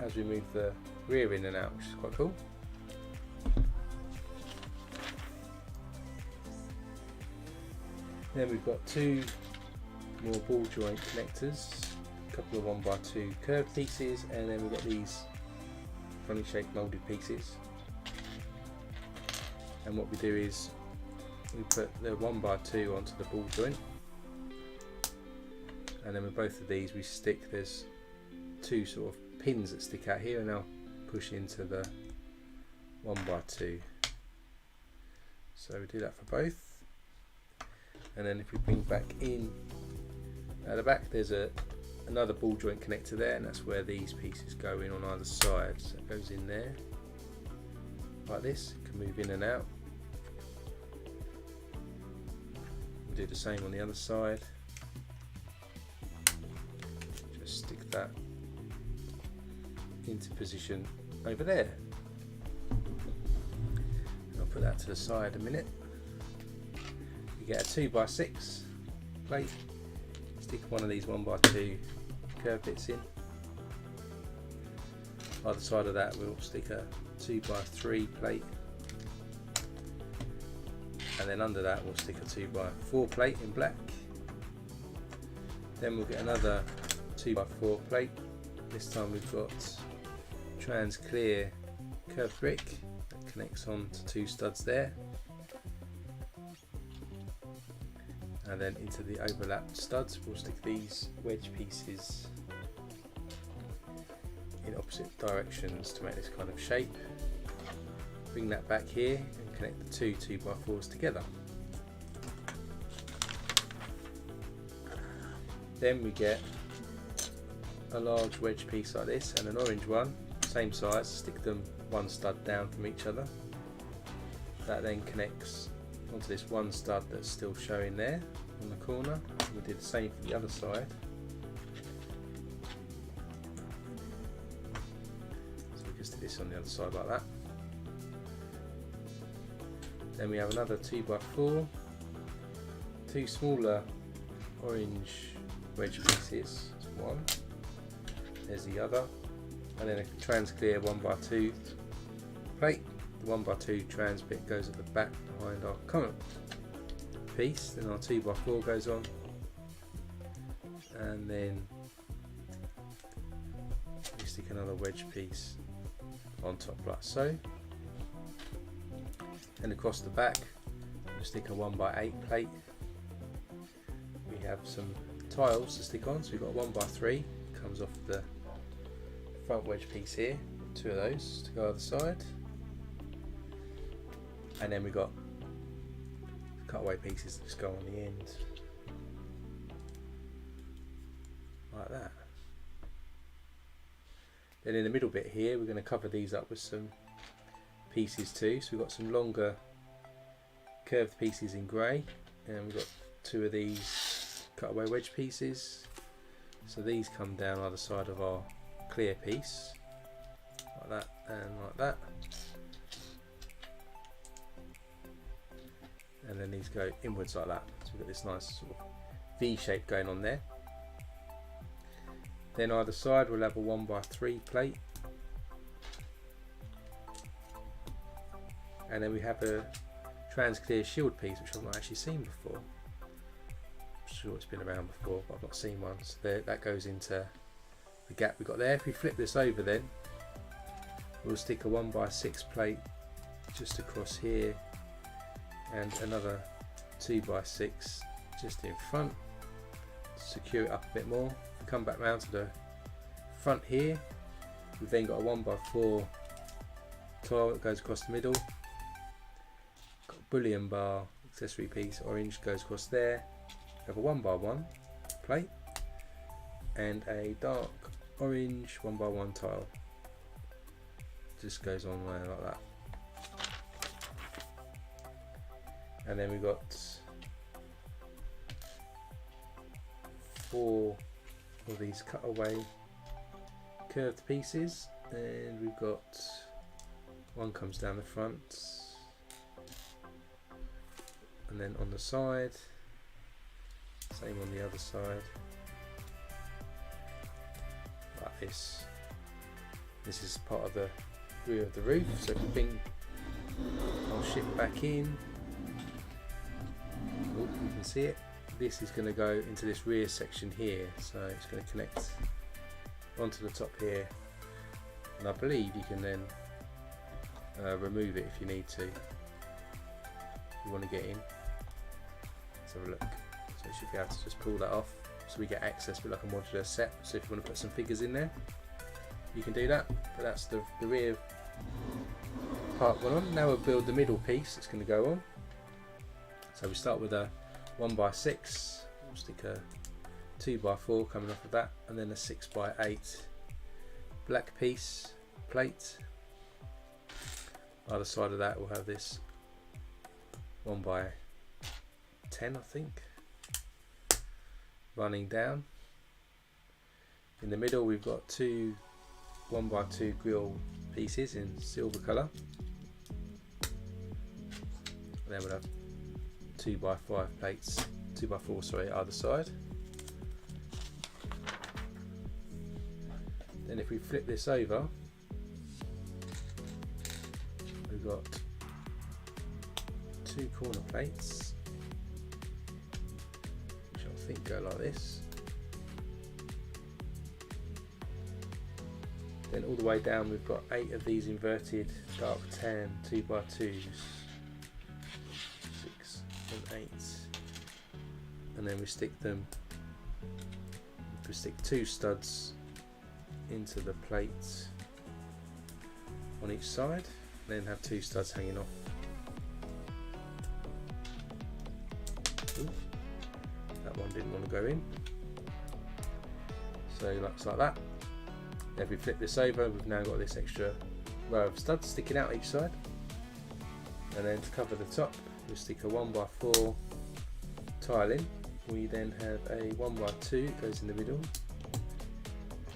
as we move the rear in and out, which is quite cool. Then we've got 2 more ball joint connectors, a couple of 1x2 curved pieces, and then we've got these funny shaped moulded pieces. And what we do is we put the 1x2 onto the ball joint, and then with both of these we stick, there's 2 sort of pins that stick out here, and they'll push into the 1x2. So we do that for both. And then if we bring back in at the back, there's another ball joint connector there, and that's where these pieces go in on either side. So it goes in there like this, it can move in and out. We'll do the same on the other side. Just stick that into position over there. And I'll put that to the side a minute. You get a 2x6 plate, stick one of these 1x2 curved bits in. Either side of that we'll stick a 2x3 plate, and then under that we'll stick a 2x4 plate in black. Then we'll get another 2x4 plate. This time we've got trans clear curved brick that connects on to 2 studs there. And then into the overlapped studs we'll stick these wedge pieces in opposite directions to make this kind of shape. Bring that back here and connect the 2 2x4s together. Then we get a large wedge piece like this and an orange one, same size, stick them 1 stud down from each other. That then connects onto this 1 stud that's still showing there on the corner. We do the same for the other side. So we just do this on the other side like that. Then we have another 2x4, 2 smaller orange wedge pieces. That's one. There's the other, and then a trans clear 1x2 plate. The 1x2 trans bit goes at the back behind our current piece. Then our 2x4 goes on, and then we stick another wedge piece on top like so. And across the back we stick a 1x8 plate. We have some tiles to stick on. So we've got a 1x3, comes off the front wedge piece here, 2 of those to go either side, and then we've got cutaway pieces that just go on the end like that. Then in the middle bit here we're going to cover these up with some pieces too. So we've got some longer curved pieces in grey, and we've got 2 of these cutaway wedge pieces. So these come down either side of our clear piece, like that and like that. And then these go inwards like that. So we've got this nice sort of V shape going on there. Then either side we'll have a 1x3 plate. And then we have a trans clear shield piece, which I've not actually seen before. I'm sure it's been around before, but I've not seen one. So there, that goes into the gap we've got there. If we flip this over, then we'll stick a 1x6 plate just across here, and another 2x6 just in front to secure it up a bit more. If we come back round to the front here, we've then got a 1x4 tile that goes across the middle. Got a bullion bar accessory piece, orange, goes across there. We have a 1x1 plate and a dark orange 1x1 tile. Just goes on there like that. And then we've got 4 of these cutaway curved pieces, and we've got one comes down the front, and then on the side, same on the other side, like this. This is part of the rear of the roof, so if we bring our ship back in, oh, you can see it. This is going to go into this rear section here, so it's going to connect onto the top here, and I believe you can then remove it if you need to. If you want to get in, let's have a look. So you should be able to just pull that off, so we get access with like a modular set. So if you want to put some figures in there, you can do that. But that's the rear part one on. Now we'll build the middle piece that's going to go on. So we start with a 1x6, we'll stick a 2x4 coming off of that, and then a 6x8 black piece plate. Either side of that we'll have this 1x10, I think, running down. In the middle we've got 2 1x2 grill pieces in silver colour, and then we'll have 2x5 plates, 2x4 sorry, either side. Then if we flip this over, we've got 2 corner plates, which I think go like this. Then all the way down we've got 8 of these inverted dark tan 2x2s, 6 and 8, and then we stick 2 studs into the plates on each side, then have 2 studs hanging off. Ooh, that one didn't want to go in, so it looks like that. If we flip this over, we've now got this extra row of studs sticking out each side, and then to cover the top we'll stick a 1x4 tile in. We then have a 1x2 that goes in the middle,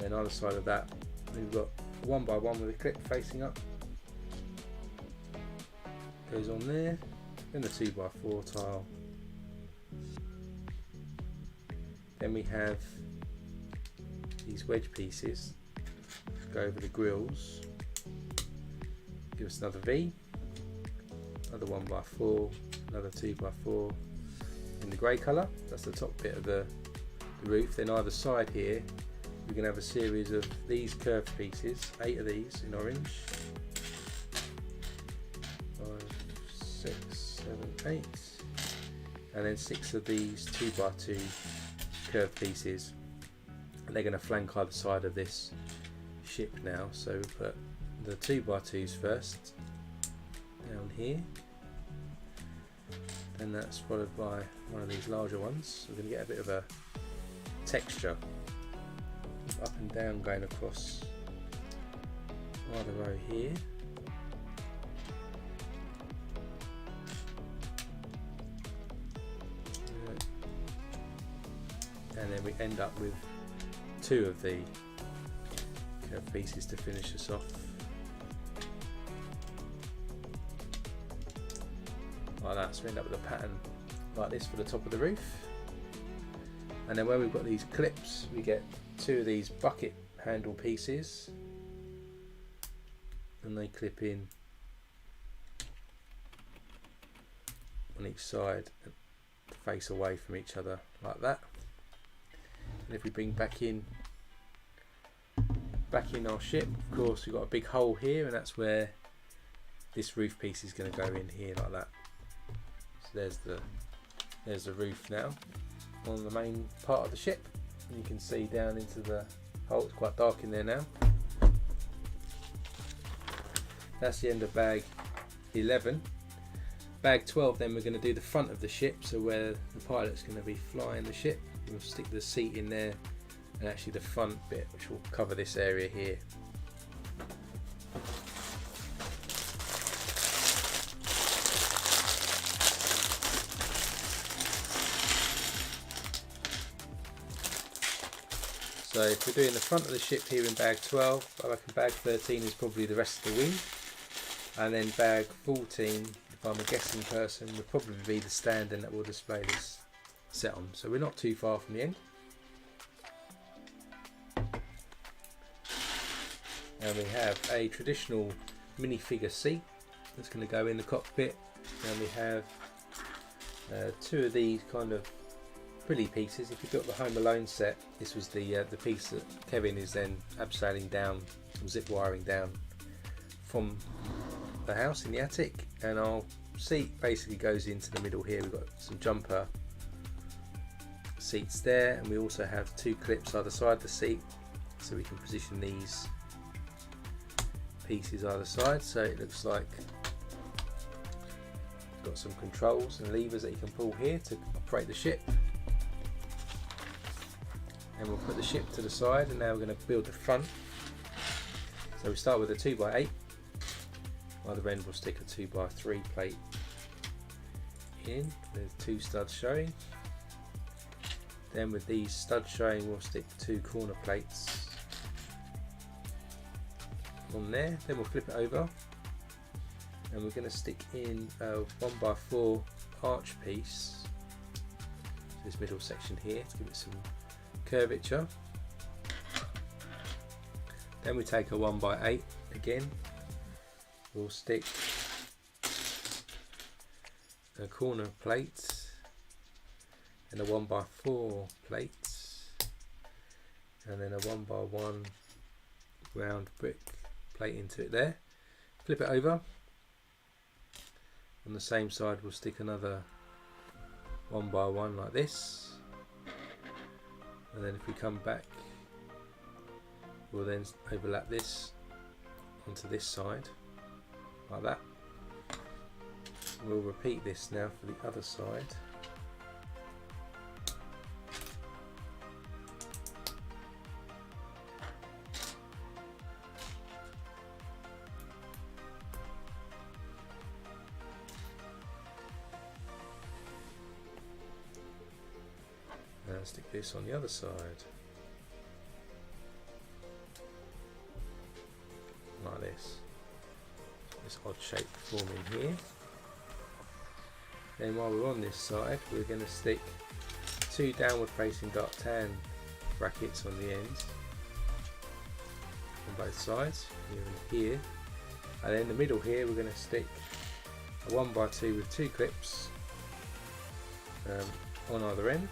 and either side of that we've got 1x1 with a clip facing up, goes on there, then the 2x4 tile. Then we have these wedge pieces go over the grills, give us another V, another 1x4, another 2x4 in the grey colour. That's the top bit of the roof. Then either side here we're going to have a series of these curved pieces, 8 of these in orange, 5, 6, 7, 8, and then 6 of these 2x2 curved pieces, and they're going to flank either side of this ship now. So we put the 2x2s first down here, then that's followed by one of these larger ones. So we're going to get a bit of a texture up and down going across either row here. And then we end up with two of the curved pieces to finish us off. Like that, so we end up with a pattern like this for the top of the roof. And then where we've got these clips, we get two of these bucket handle pieces, and they clip in on each side and face away from each other like that. And if we bring back in our ship, of course we've got a big hole here, and that's where this roof piece is going to go in here like that. So there's the roof now on the main part of the ship, and you can see down into the hole. It's quite dark in there now. That's the end of bag 11. Bag 12, then we're going to do the front of the ship, so where the pilot's going to be flying the ship. We'll stick the seat in there, and actually the front bit, which will cover this area here. So if we're doing the front of the ship here in bag 12, I reckon bag 13 is probably the rest of the wing, and then bag 14, if I'm a guessing person, would probably be the standing that will display this set on. So we're not too far from the end. And we have a traditional minifigure seat that's going to go in the cockpit, and we have two of these kind of frilly pieces. If you built the Home Alone set, this was the piece that Kevin is then abseiling down, zip wiring down from the house in the attic, and our seat basically goes into the middle here. We've got some jumper seats there, and we also have two clips either side of the seat, so we can position these pieces either side, so it looks like it's got some controls and levers that you can pull here to operate the ship. And we'll put the ship to the side, and now we're going to build the front. So we start with a 2x8. Either end we'll stick a 2x3 plate in with two studs showing. Then with these studs showing, we'll stick two corner plates on there. Then we'll flip it over, and we're going to stick in a 1x4 arch piece, this middle section here, to give it some curvature. Then we take a 1x8 again. We'll stick a corner plate and a 1x4 plate, and then a 1x1 round brick plate into it there. Flip it over. On the same side we'll stick another 1x1 like this, and then if we come back we'll then overlap this onto this side like that. We'll repeat this now for the other side. And stick this on the other side like this. This odd shape forming here. Then while we're on this side, we're going to stick two downward facing dark tan brackets on the ends on both sides, here and here. And then in the middle here we're going to stick a 1x2 with two clips on either end,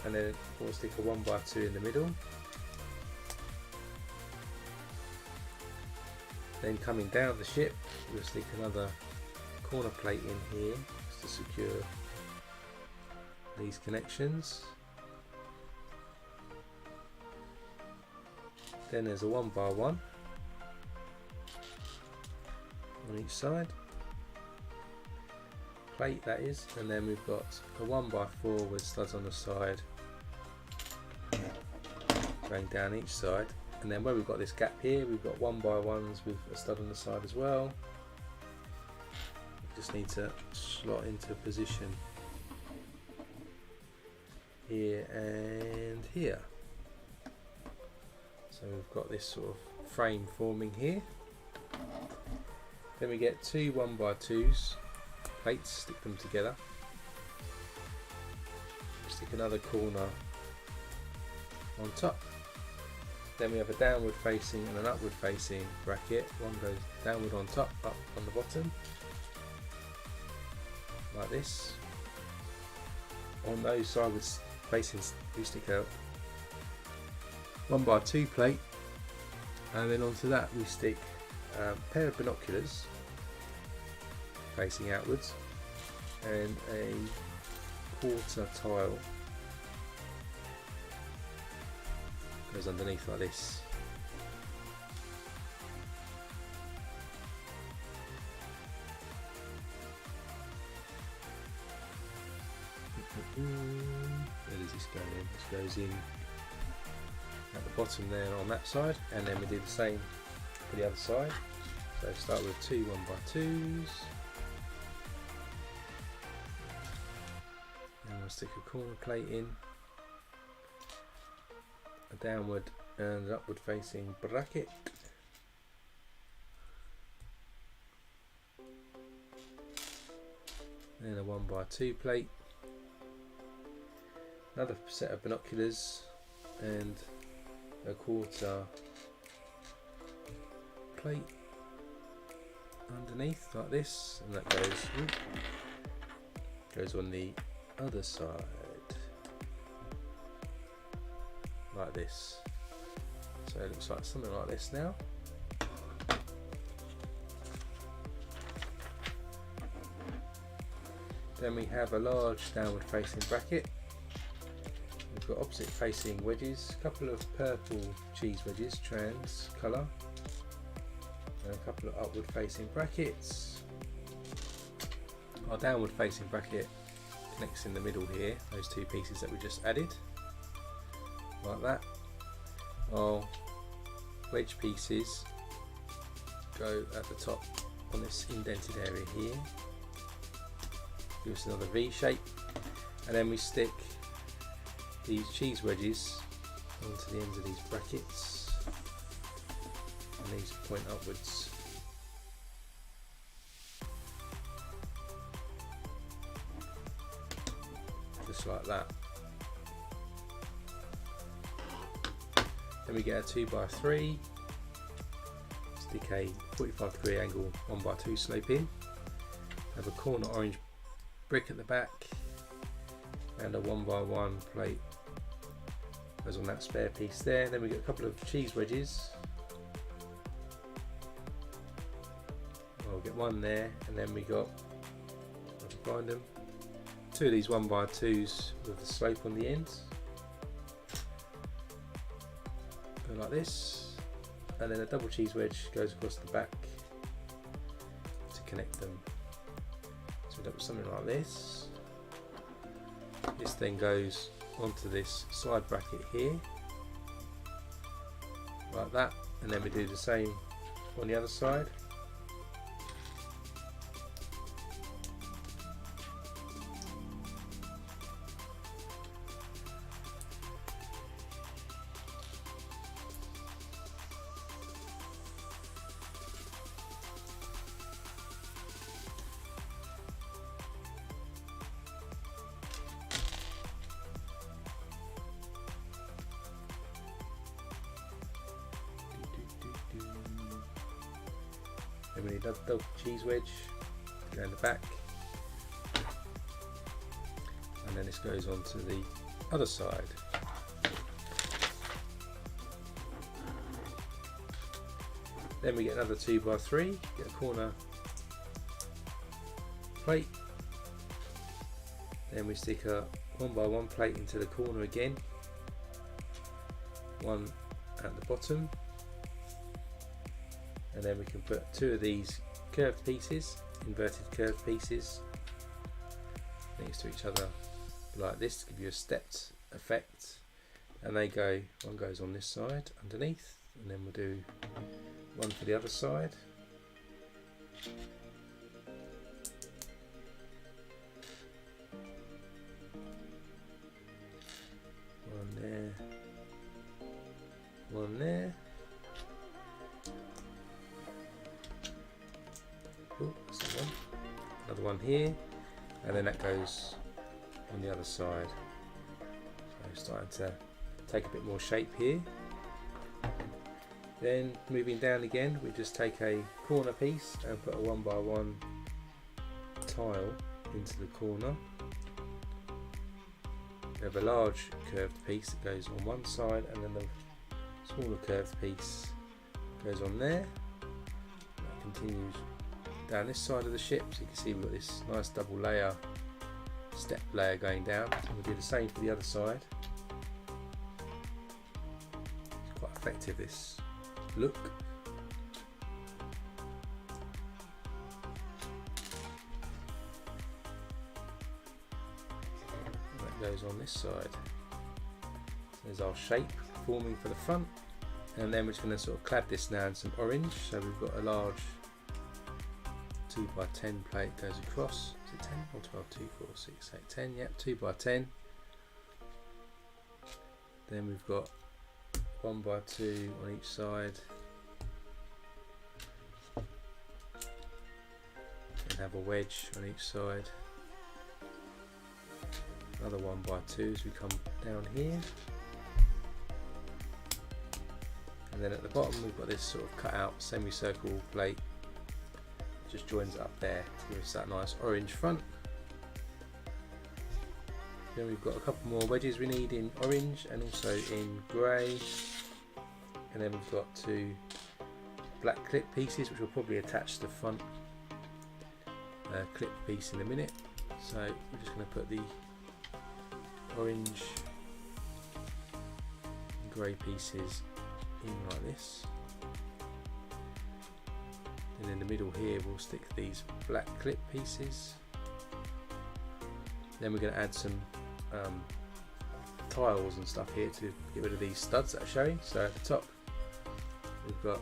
and then we'll stick a 1x2 in the middle. Then coming down the ship, we'll stick another corner plate in here just to secure these connections. Then there's a 1x1 on each side, plate that is, and then we've got a 1x4 with studs on the side going down each side, and then where we've got this gap here, we've got 1x1s with a stud on the side as well. Just need to slot into position here and here. So we've got this sort of frame forming here. Then we get two 1x2s plates, stick them together. Stick another corner on top. Then we have a downward facing and an upward facing bracket. One goes downward on top, up on the bottom, like this. On those sideward facings we stick out 1x2 plate, and then onto that we stick a pair of binoculars facing outwards and a quarter tile goes underneath like this. Where does this go in? This goes in at the bottom there on that side, and then we do the same for the other side. So start with two 1x2s, and we'll stick a corner plate in, a downward and an upward facing bracket, then a 1x2 plate, another set of binoculars, and a quarter plate underneath like this, and that goes on the other side like this. So it looks like something like this now. Then we have a large downward facing bracket. We've got opposite facing wedges, a couple of purple cheese wedges, trans colour, and a couple of upward facing brackets. Our downward facing bracket connects in the middle here, those two pieces that we just added, like that. Our wedge pieces go at the top on this indented area here, give us another V shape, and then we stick these cheese wedges onto the ends of these brackets, and these point upwards. Just like that. Then we get a 2x3, stick a 45-degree angle 1x2 slope in, have a corner orange brick at the back, and a 1x1 plate goes on that spare piece there. Then we get a couple of cheese wedges. We'll get one there, and then we got, if I can find them, two of these 1x2s with the slope on the ends. Go like this, and then a double cheese wedge goes across the back to connect them. So that was something like this. This then goes onto this side bracket here, like that, and then we do the same on the other side. Then we need another double cheese wedge to go in the back, and then this goes on to the other side. Then we get another 2x3, get a corner plate, then we stick a 1x1 plate into the corner again, one at the bottom, and then we can put 2 of these curved pieces, inverted curved pieces, next to each other like this to give you a stepped effect, and one goes on this side underneath, and then we'll do one for the other side. One there, one there. Oh, that's the one. Another one here, and then that goes on the other side. So starting to take a bit more shape here. Then moving down again, we just take a corner piece and put a 1x1 tile into the corner. We have a large curved piece that goes on one side, and then the smaller curved piece goes on there. That continues down this side of the ship, so you can see we've got this nice double layer, step layer going down. So we'll do the same for the other side. It's quite effective, this look. And that goes on this side. So there's our shape forming for the front, and then we're just going to sort of clad this now in some orange. So we've got a large 2x10 plate goes across. Is it 10 or 12? 2, 4, 6, 8, 10. Yep, 2x10. Then we've got 1x2 on each side. And have a wedge on each side. Another 1x2 as we come down here. And then at the bottom we've got this sort of cut out semicircle plate. Just joins it up there to give us that nice orange front. Then we've got a couple more wedges we need in orange and also in grey, and then we've got 2 black clip pieces which will probably attach to the front clip piece in a minute. So we're just going to put the orange and grey pieces in like this. And in the middle here we'll stick these black clip pieces. Then we're going to add some tiles and stuff here to get rid of these studs that are showing. So at the top we've got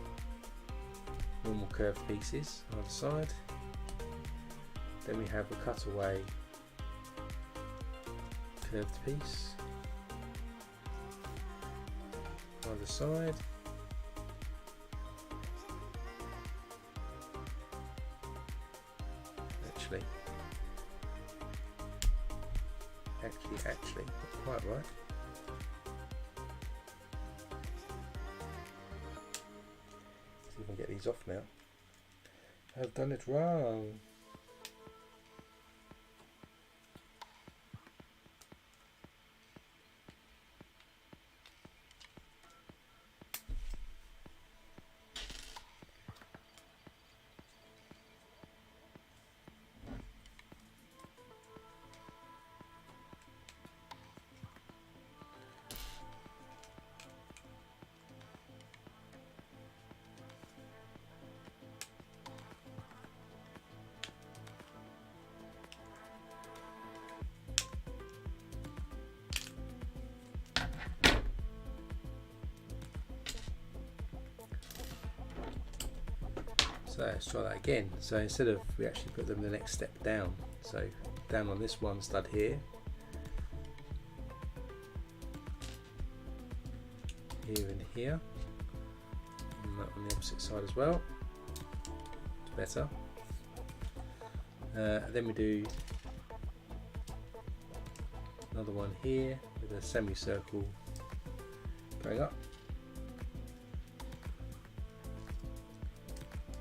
normal curved pieces on either side. Then we have a cutaway curved piece on either side. Actually, not quite right. See if I can get these off now. I've done it wrong. So let's try that again. So instead of, we actually put them the next step down. So down on this one stud here, here and here, and that on the opposite side as well. It's better. Then we do another one here with a semicircle going up.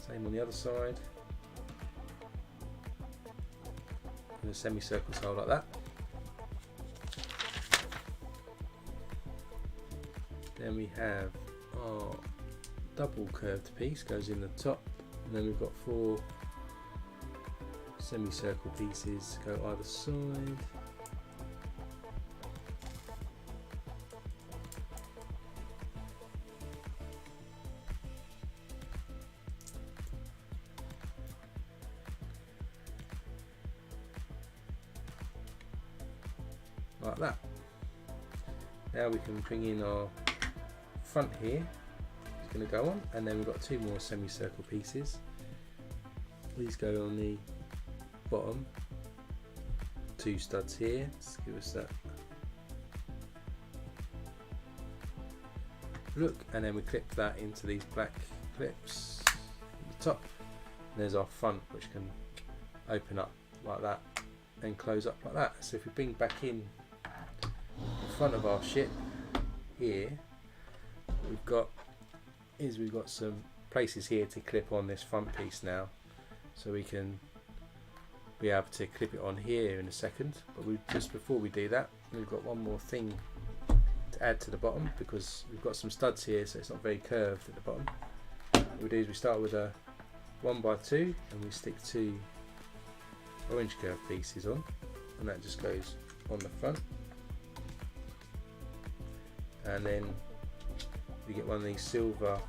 Same on the other side, and a semicircle tile like that. Then we have our double curved piece goes in the top, and then we've got 4 semicircle pieces go either side. like that. Now we can bring in our front here, it's going to go on, and then we've got 2 more semicircle pieces. These go on the bottom, 2 studs here, just give us that look, and then we clip that into these black clips at the top. And there's our front, which can open up like that and close up like that. So if we bring back in the front of our ship here, what we've got is we've got some places here to clip on this front piece now, so we can be able to clip it on here in a second. But we just before we do that, we've got one more thing to add to the bottom, because we've got some studs here, so it's not very curved at the bottom. What we do is we start with a 1x2 and we stick 2 orange curved pieces on, and that just goes on the front. And then we get one of these silver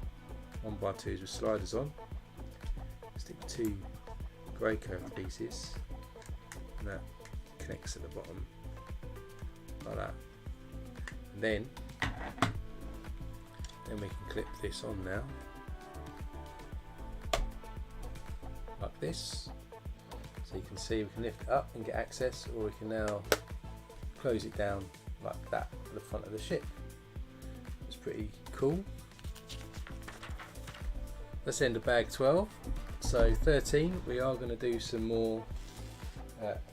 1x2s with sliders on, stick 2 grey curved pieces, and that connects at the bottom like that. And then we can clip this on now like this. So you can see we can lift it up and get access, or we can now close it down like that at the front of the ship. It's pretty cool. That's the end of bag 12. So 13, we are going to do some more,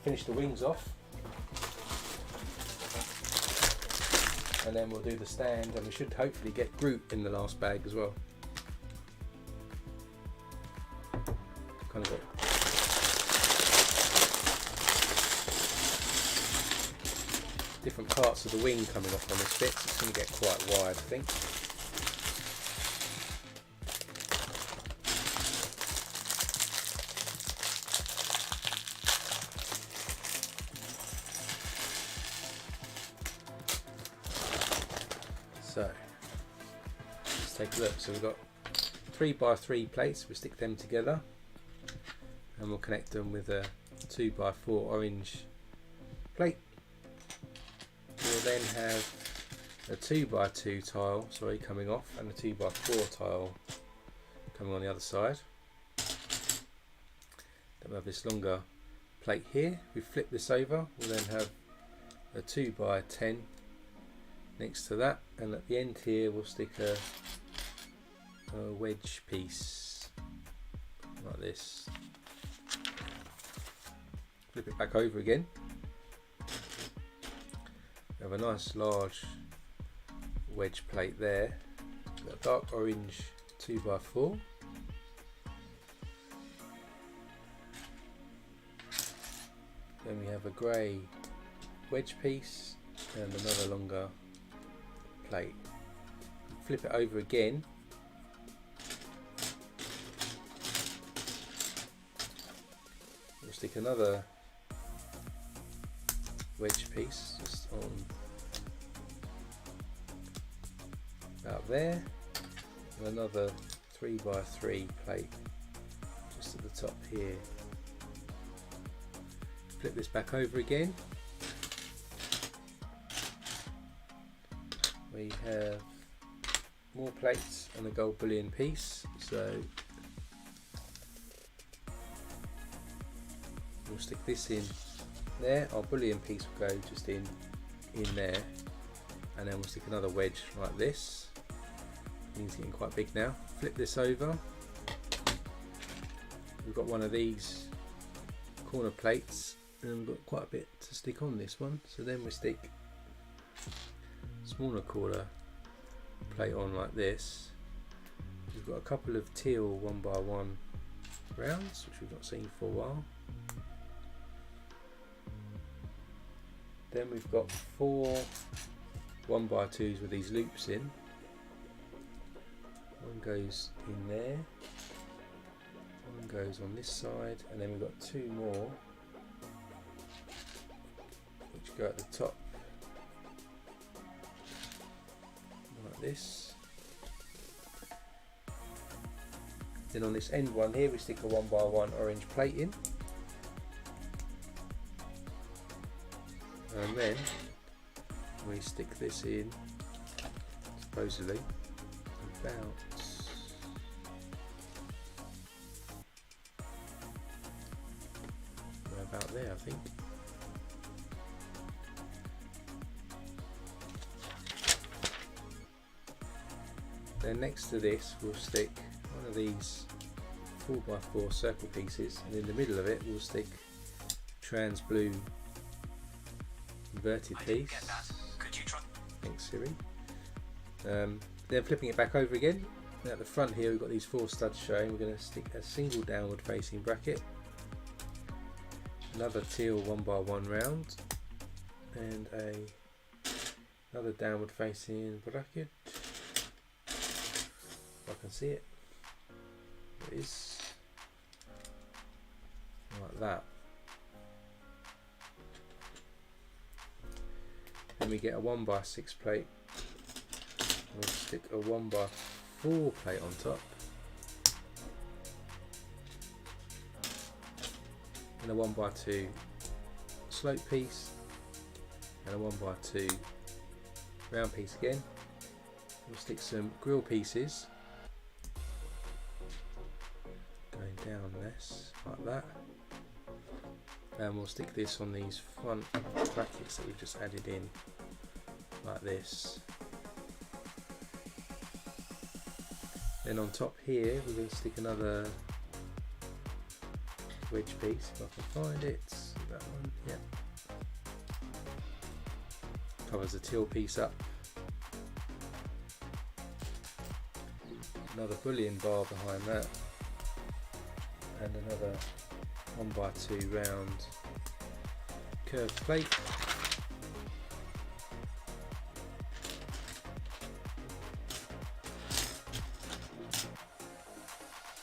finish the wings off, and then we'll do the stand, and we should hopefully get Groot in the last bag as well. Kind of got different parts of the wing coming off on this bit, so it's going to get quite wide, I think. So let's take a look. So we've got 3x3 plates, we'll stick them together and we'll connect them with a 2x4 orange plate. We'll then have a 2x2 tile, coming off, and a 2x4 tile coming on the other side. Then we'll have this longer plate here. We flip this over, we'll then have a 2x10 next to that, and at the end here we'll stick a wedge piece like this. Flip it back over again. We have a nice large wedge plate there. We've got a dark orange 2x4. Then we have a grey wedge piece and another longer plate. Flip it over again. We'll stick another wedge piece just on about there, and another 3x3 plate just at the top here. Flip this back over again. We have more plates and a gold bullion piece, so we'll stick this in there. Our bullion piece will go just in there, and then we'll stick another wedge like this. It's getting quite big now. Flip this over. We've got one of these corner plates, and we've got quite a bit to stick on this one, so then we stick smaller corner plate on like this. We've got a couple of teal 1x1 rounds which we've not seen for a while. Then we've got 4 1x2s with these loops in. One goes in there, one goes on this side, and then we've got 2 more which go at the top like this. Then on this end one here we stick a 1x1 orange plate in, and then We stick this in, supposedly, about there, I think. Then next to this we'll stick one of these 4x4 circle pieces, and in the middle of it we'll stick trans blue inverted piece. Thanks, Siri. Then flipping it back over again. Now at the front here we've got these 4 studs showing. We're going to stick a single downward facing bracket, another teal 1x1 round, and another downward facing bracket. If I can see it, it is like that. Then we get a 1x6 plate. We'll stick a 1x4 plate on top, and a 1x2 slope piece, and a 1x2 round piece again. We'll stick some grill pieces going down this like that, and we'll stick this on these front brackets that we've just added in like this. Then on top here we're going to stick another wedge piece, if I can find it. That one, yeah. Covers the teal piece up. Another bullion bar behind that, and another 1x2 round curved plate.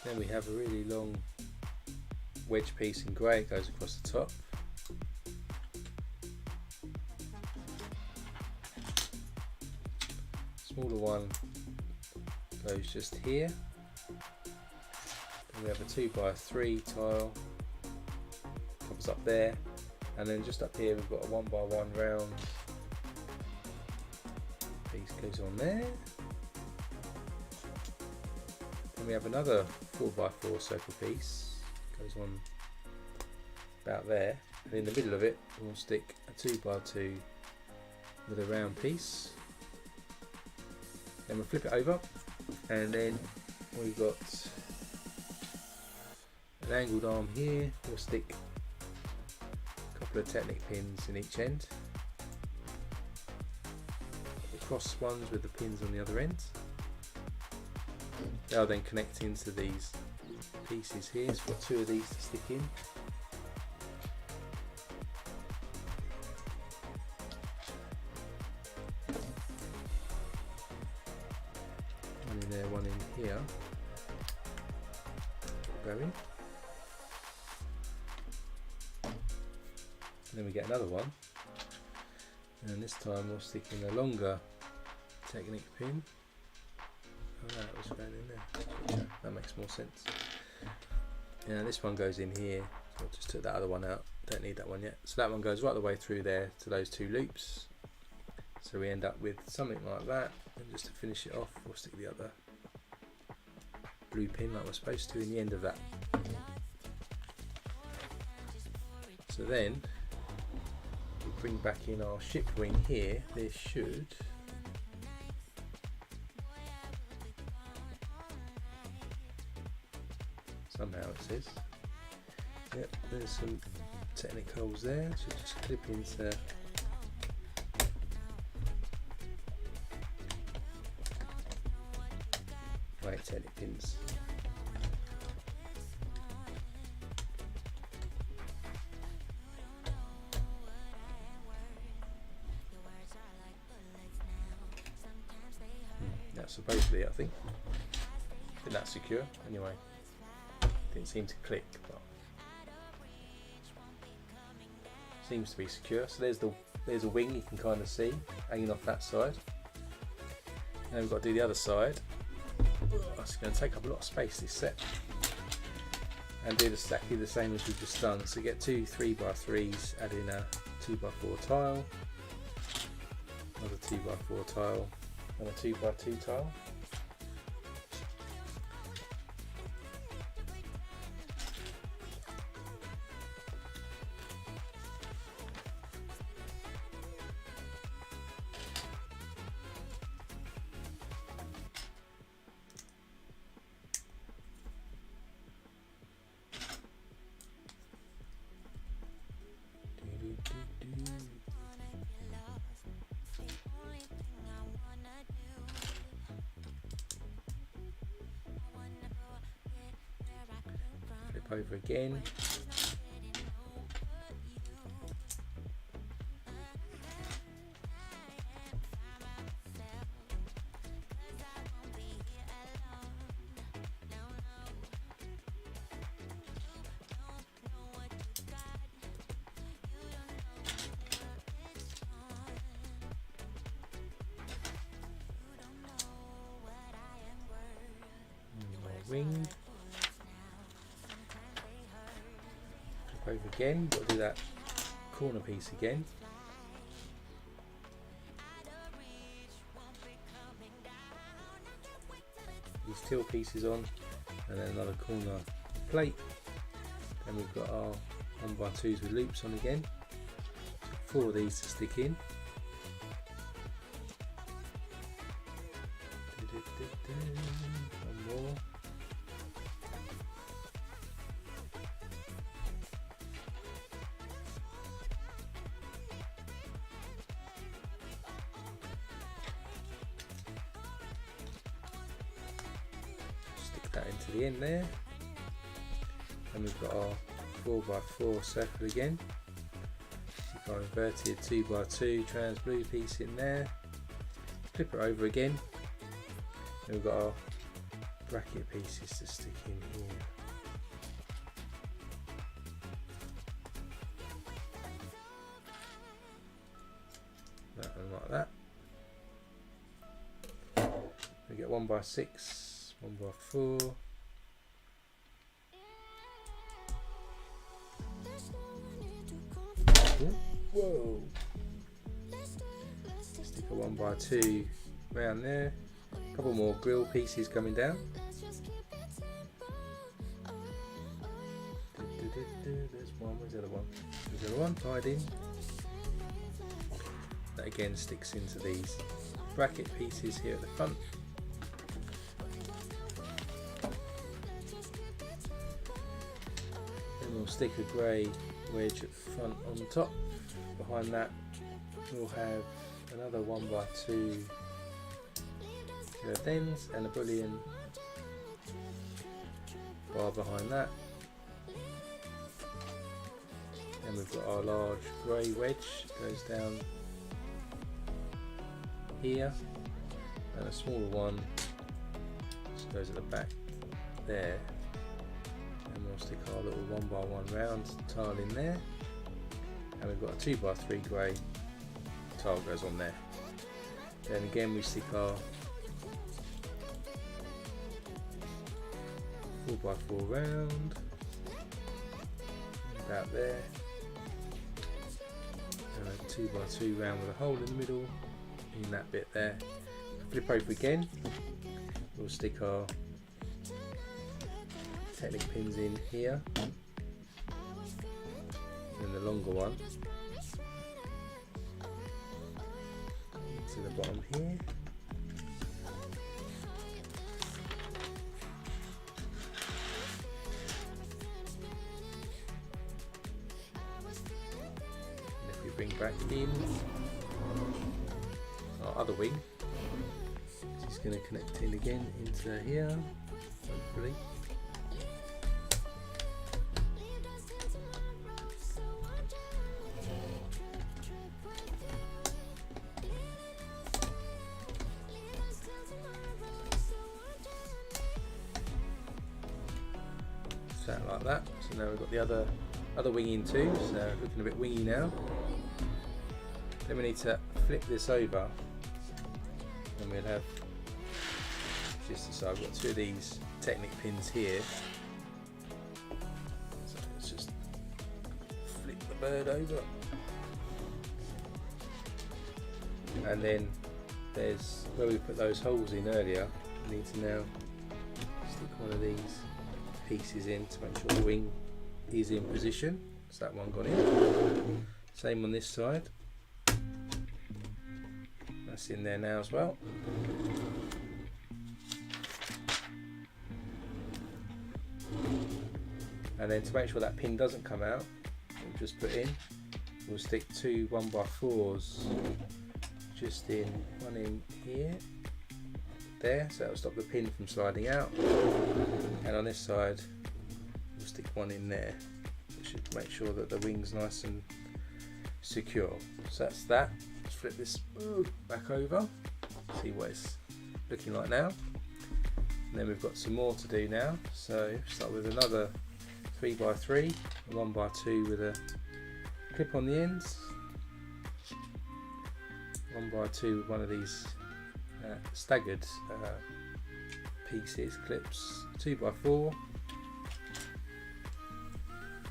Then we have a really long wedge piece in grey, it goes across the top. Smaller one goes just here. Then we have a 2x3 tile, comes up there, and then just up here we've got a 1x1 round piece goes on there. Then we have another 4x4 circle piece, goes on about there, and in the middle of it we'll stick a 2x2 with a round piece. Then we'll flip it over, and then we've got an angled arm here. We'll stick a couple of Technic pins in each end, the cross ones with the pins on the other end. They'll then connect into these pieces here, so we've got 2 of these to stick in. One in there, one in here. Going. And then we get another one, and this time we'll stick in a longer Technic pin. Oh, that was going in there. That makes more sense. Yeah, this one goes in here, so I just took that other one out, don't need that one yet. So that one goes right the way through there to those 2 loops. So we end up with something like that, and just to finish it off we'll stick the other blue pin like we're supposed to in the end of that. So then we bring back in our ship wing here. There should somehow, it says, yep, there's some Technic holes there, so just clip into right Technic pins. That's supposed to be it, I think. That's secure anyway. Didn't seem to click, but seems to be secure. So there's a wing you can kind of see hanging off that side. Now we've got to do the other side. It's going to take up a lot of space, this set, and do exactly the same as we've just done. So get 2 3x3s, add in a 2x4 tile, another 2x4 tile and a 2x2 tile. Flip over again. Wing. Flip over again, got to do that corner piece again. These teal pieces on, and then another corner plate. Then we've got our 1x2s with loops on again. 4 of these to stick in. One more. Stick that into the end there. And we've got our 4x4 circle again. Stick our inverted 2x2 trans blue piece in there. Flip it over again. And we've got our bracket pieces to stick in here. That one like that. We get 1x6, 1x4. Whoa! Stick a 1x2 round there. A couple more grill pieces coming down. There's one. Where's the other one? There's the other one tied in. That again sticks into these bracket pieces here at the front. Then we'll stick a grey wedge at the front on top. Behind that we'll have another 1x2 curved ends and a bullion bar behind that. And we've got our large grey wedge goes down here, and a smaller one just goes at the back there. And we'll stick our little 1x1 round tile in there, and we've got a 2x3 grey tile goes on there. Then again we stick our 4x4 round about there, and a 2x2 round with a hole in the middle in that bit there. Flip over again, we'll stick our Technic pins in here, and the longer one to the bottom here. And if we bring back in our other wing, it's just going to connect in again into here, hopefully. Like that. So now we've got the other wing in too, so looking a bit wingy now. Then we need to flip this over, and we'll have just so I've got 2 of these Technic pins here. So let's just flip the bird over. and then there's where we put those holes in earlier. We need to now stick one of these pieces in to make sure the wing is in position. So that one got in. Same on this side. That's in there now as well. And then to make sure that pin doesn't come out, we'll just put in, we'll stick two 1x4s just in, one in here, there, so that'll stop the pin from sliding out. And on this side, we'll stick one in there, which should make sure that the wing's nice and secure. So that's that. Let's flip this back over, see what it's looking like now. And then we've got some more to do now. So start with another 3x3, a 1x2 with a clip on the ends, 1x2 with one of these staggered pieces, clips, 2x4,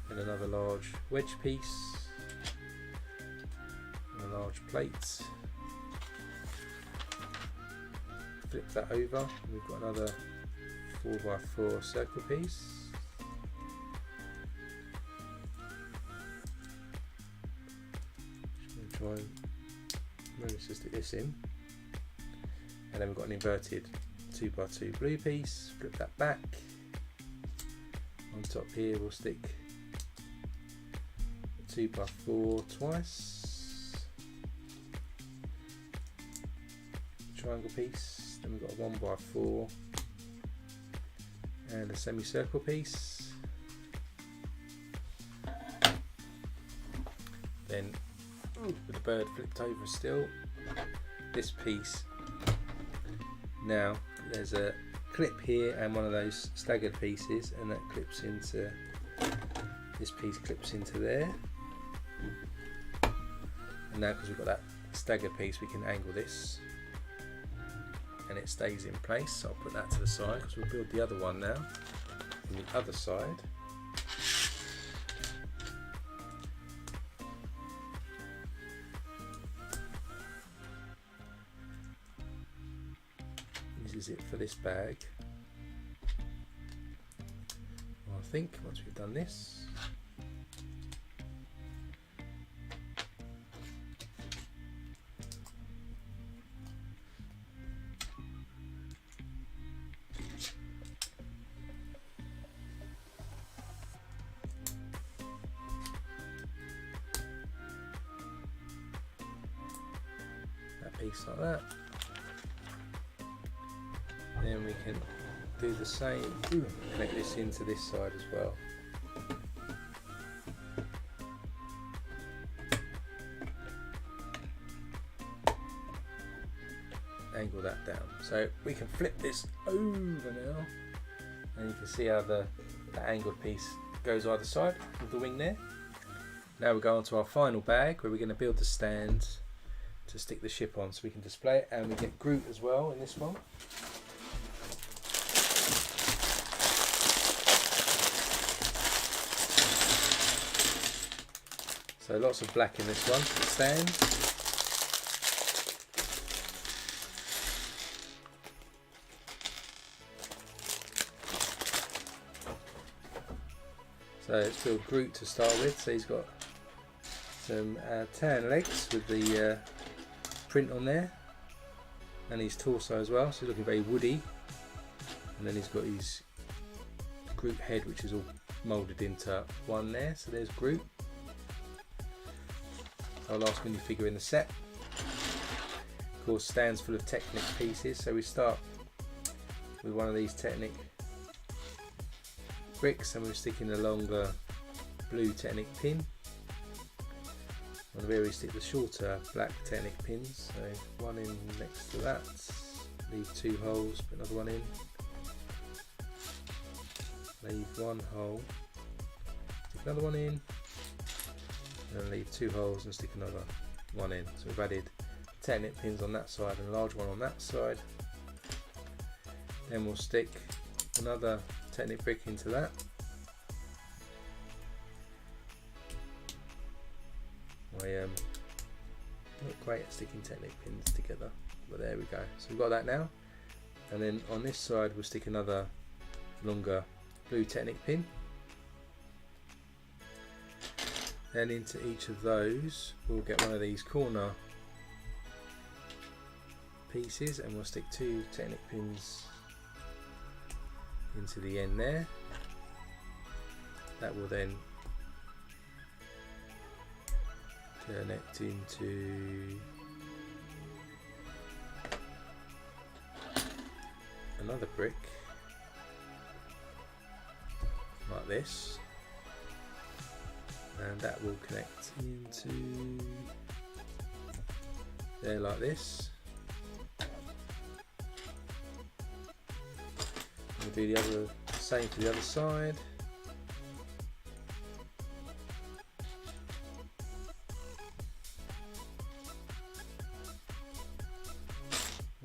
and another large wedge piece, and a large plate. Flip that over, and we've got another 4x4 circle piece. Just going to try and stick this in, and then we've got an inverted 2x2 blue piece. Flip that back. On top here we'll stick a 2x4 twice, triangle piece. Then we've got a 1x4 and a semicircle piece. Then with the bird flipped over still, this piece, now there's a clip here and one of those staggered pieces, and that clips into, this piece clips into there. And now because we've got that staggered piece, we can angle this and it stays in place. So I'll put that to the side because we'll build the other one now on the other side. This is it for this bag. Well, I think once we've done this, piece like that. Then we can do the same, connect this into this side as well. Angle that down. So we can flip this over now, and you can see how the angled piece goes either side of the wing there. Now we go on to our final bag where we're going to build the stand to stick the ship on so we can display it, and we get Groot as well in this one. So lots of black in this one for the stand. So let's build Groot to start with. So he's got some tan legs with the print on there, and his torso as well, so he's looking very woody. And then he's got his Groot head, which is all moulded into one there. So there's Groot. Our last minifigure in the set. Of course, stands full of Technic pieces, so we start with one of these Technic bricks, and we're sticking a longer blue Technic pin. On the rear we stick the shorter black Technic pins, so one in next to that, leave two holes, put another one in, leave one hole, stick another one in, and then leave two holes and stick another one in. So we've added Technic pins on that side and a large one on that side. Then we'll stick another Technic brick into that. My Not great at sticking Technic pins together, but there we go. So we've got that now, and then on this side we'll stick another longer blue Technic pin. Then into each of those we'll get one of these corner pieces, and we'll stick 2 Technic pins into the end there. That will then connect into another brick like this, and that will connect into there like this. We'll do the other same for the other side.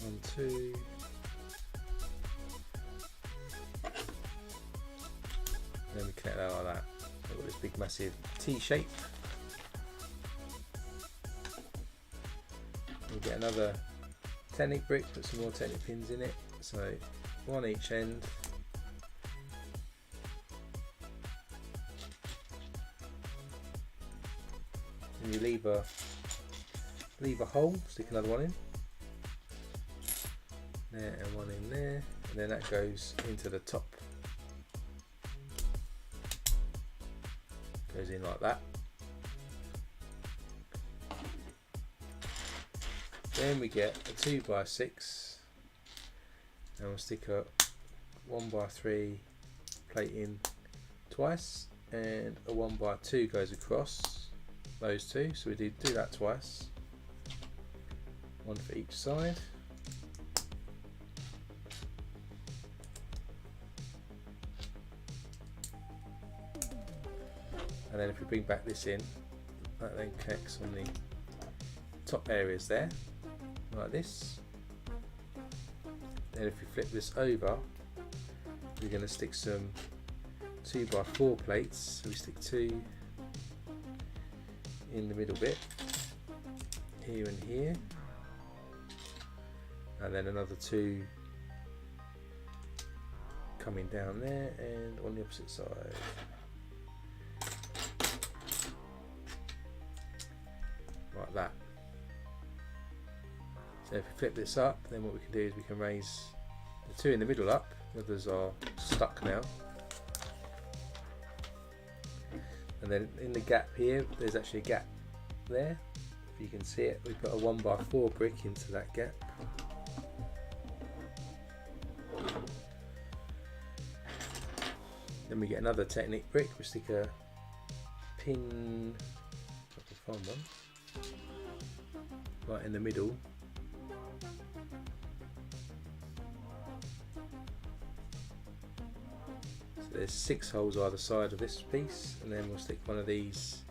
One, two. Then we connect that like that. We've got this big massive T shape. We'll get another Technic brick, put some more Technic pins in it. So one each end. And you leave a hole, stick another one in. There and one in there, and then that goes into the top. Goes in like that. Then we get a 2x6, and we'll stick a 1x3 plate in twice, and a 1x2 goes across those two. So we do that twice, one for each side. And then if we bring back this in, that then connects on the top areas there, like this. Then if we flip this over, we're going to stick some 2x4 plates. So we stick 2 in the middle bit, here and here, and then another 2 coming down there and on the opposite side. Like that. So if we flip this up, then what we can do is we can raise the 2 in the middle up. The others are stuck now. And then in the gap here, there's actually a gap there. If you can see it, we've got a 1x4 brick into that gap. Then we get another Technic brick. We stick a pin, if I can find one, right in the middle. So there's 6 holes either side of this piece, and then we'll stick one of these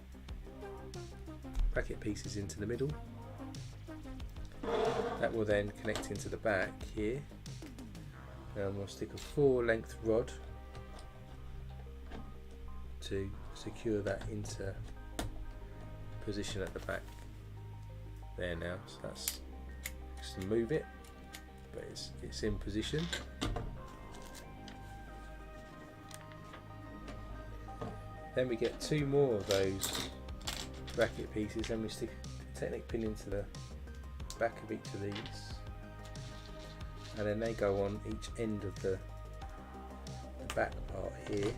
bracket pieces into the middle. That will then connect into the back here, and we'll stick a 4 length rod to secure that into position at the back there now. So that's just to move it, but it's in position. Then we get 2 more of those bracket pieces, and we stick a Technic pin into the back of each of these, and then they go on each end of the back part here,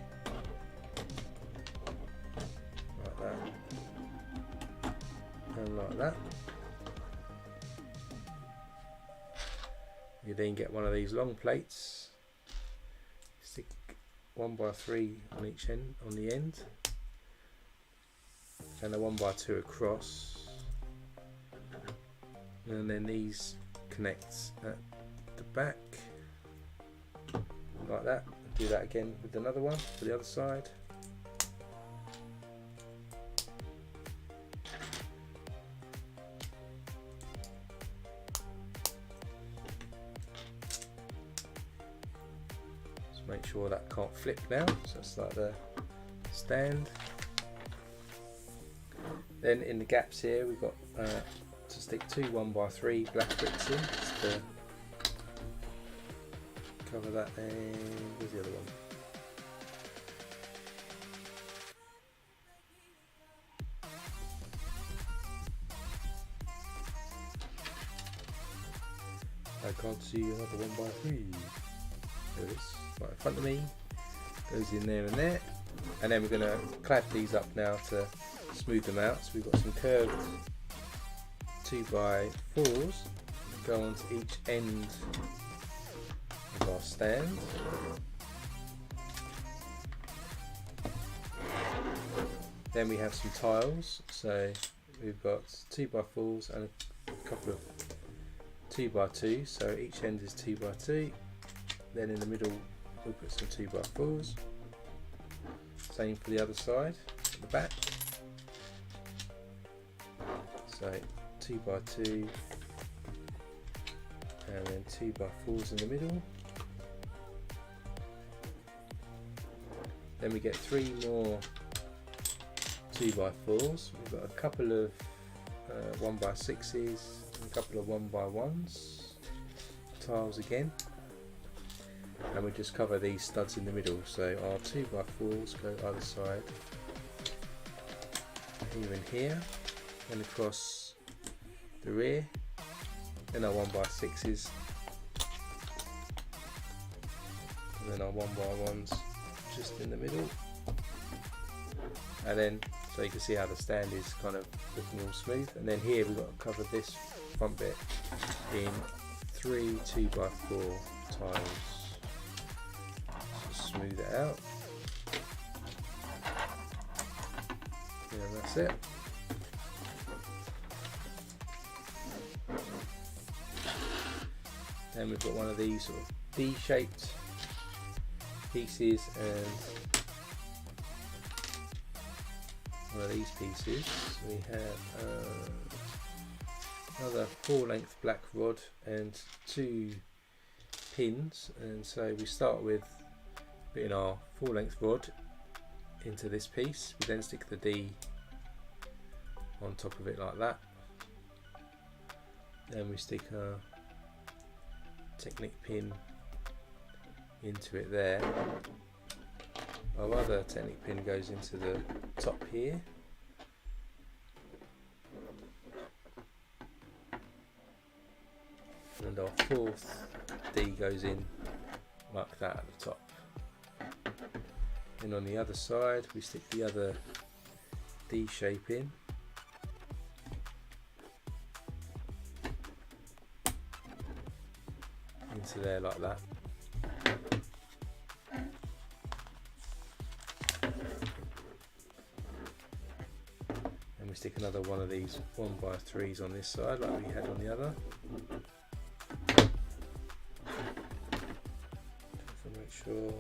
like that, and like that. You then get one of these long plates, stick 1x3 on each end, on the end, and a 1x2 across, and then these connect at the back like that. Do that again with another one for the other side. Just make sure that can't flip now, so it's like the stand. Then in the gaps here we've got to stick 2 1x3 black bricks in just to cover that, and where's the other one? I can't see another 1x3. There it is, right in front of me. Goes in there and there. And then we're going to clad these up now to smooth them out. So we've got some curved 2x4s that go onto each end of our stand. Then we have some tiles. So we've got 2x4s and a couple of 2x2, so each end is 2x2. Then in the middle we'll put some 2x4s. Same for the other side at the back. So 2x2 and then 2x4s in the middle. Then we get 3 more 2x4s. We've got a couple of 1x6s and a couple of 1x1s. Tiles again. And we just cover these studs in the middle. So our 2x4s go either side. Here and here. And across the rear. Then our 1x6s. And then our 1x1s just in the middle. And then, so you can see how the stand is kind of looking all smooth. And then here we've got to cover this front bit in 3 2x4 tiles. Just smooth it out. Yeah, that's it. Then we've got one of these sort of D-shaped pieces and one of these pieces. We have another 4-length black rod and 2 pins, and so we start with putting our 4-length rod into this piece. We then stick the D on top of it like that. Then we stick our Technic pin into it there. Our other Technic pin goes into the top here. And our 4th D goes in like that at the top. And on the other side we stick the other D shape in. Into there like that. And we stick another one of these 1x3s on this side like we had on the other. So make sure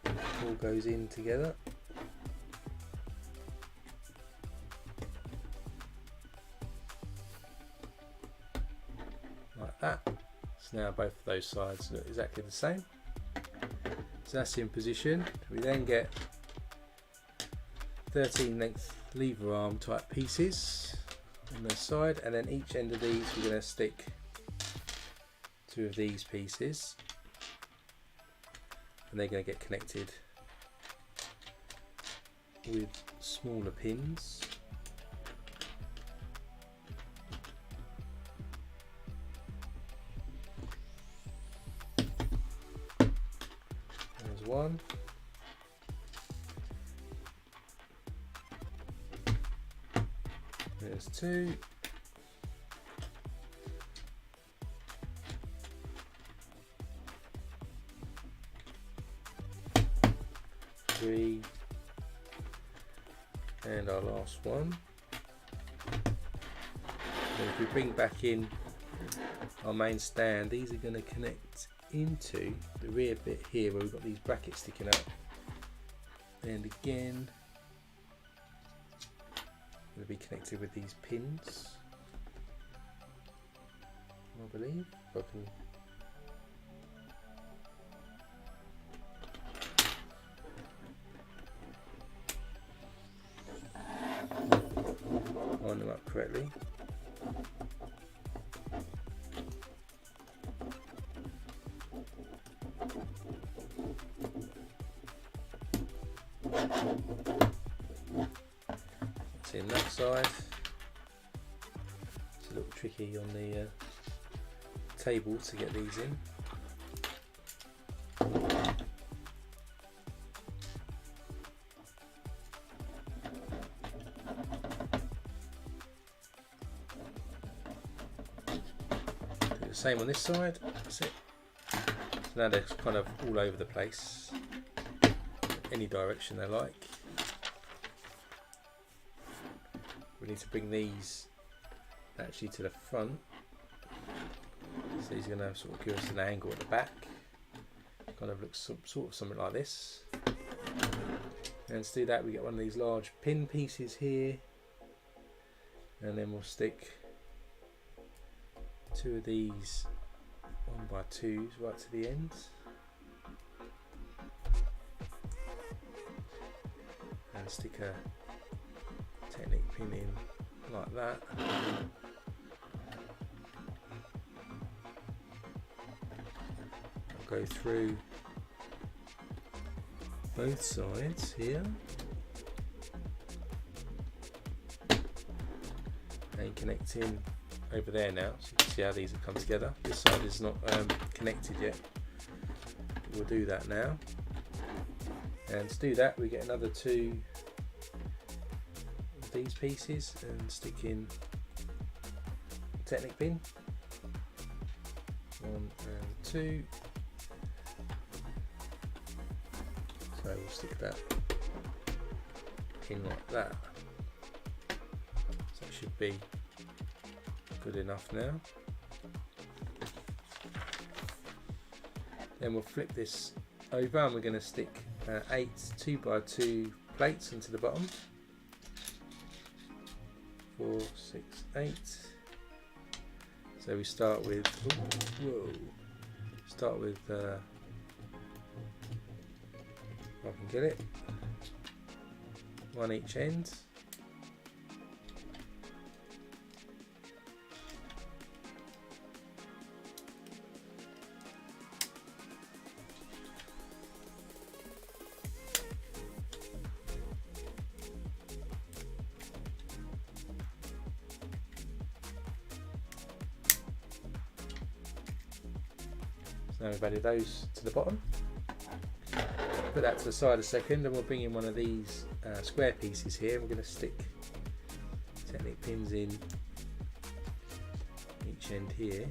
it all goes in together. Like that. So now both of those sides look exactly the same. So that's in position. We then get 13 length lever arm type pieces on the side, and then each end of these we're going to stick 2 of these pieces, and they're going to get connected with smaller pins. There's one. There's 2. Three. And our last one. And if we bring back in our main stand, these are going to connect into the rear bit here where we've got these brackets sticking up. And again, going to be connected with these pins, I believe. If I can line them up correctly. separately. That's in that side. It's a little tricky on the table to get these in. Do the same on this side. That's it. So now they're kind of all over the place, any direction they like. We need to bring these actually to the front, so these are going to sort of give us an angle at the back. Kind of looks sort of something like this. And to do that, we get one of these large pin pieces here, and then we'll stick two of these 1x2s right to the end, and stick a Technic pin in like that. I'll go through both sides here and connect in over there now, so you can see how these have come together. This side is not connected yet, but we'll do that now. And to do that, we get another two of these pieces and stick in Technic pin, 1 and 2. So we'll stick that in like that. So it should be good enough now. Then we'll flip this over and we're going to stick 8 2x2 plates into the bottom. 4, 6, 8. So we start with, start with, if I can get it, one each end. Now we've added those to the bottom. Put that to the side a second, and we'll bring in one of these square pieces here. We're going to stick Technic pins in each end here.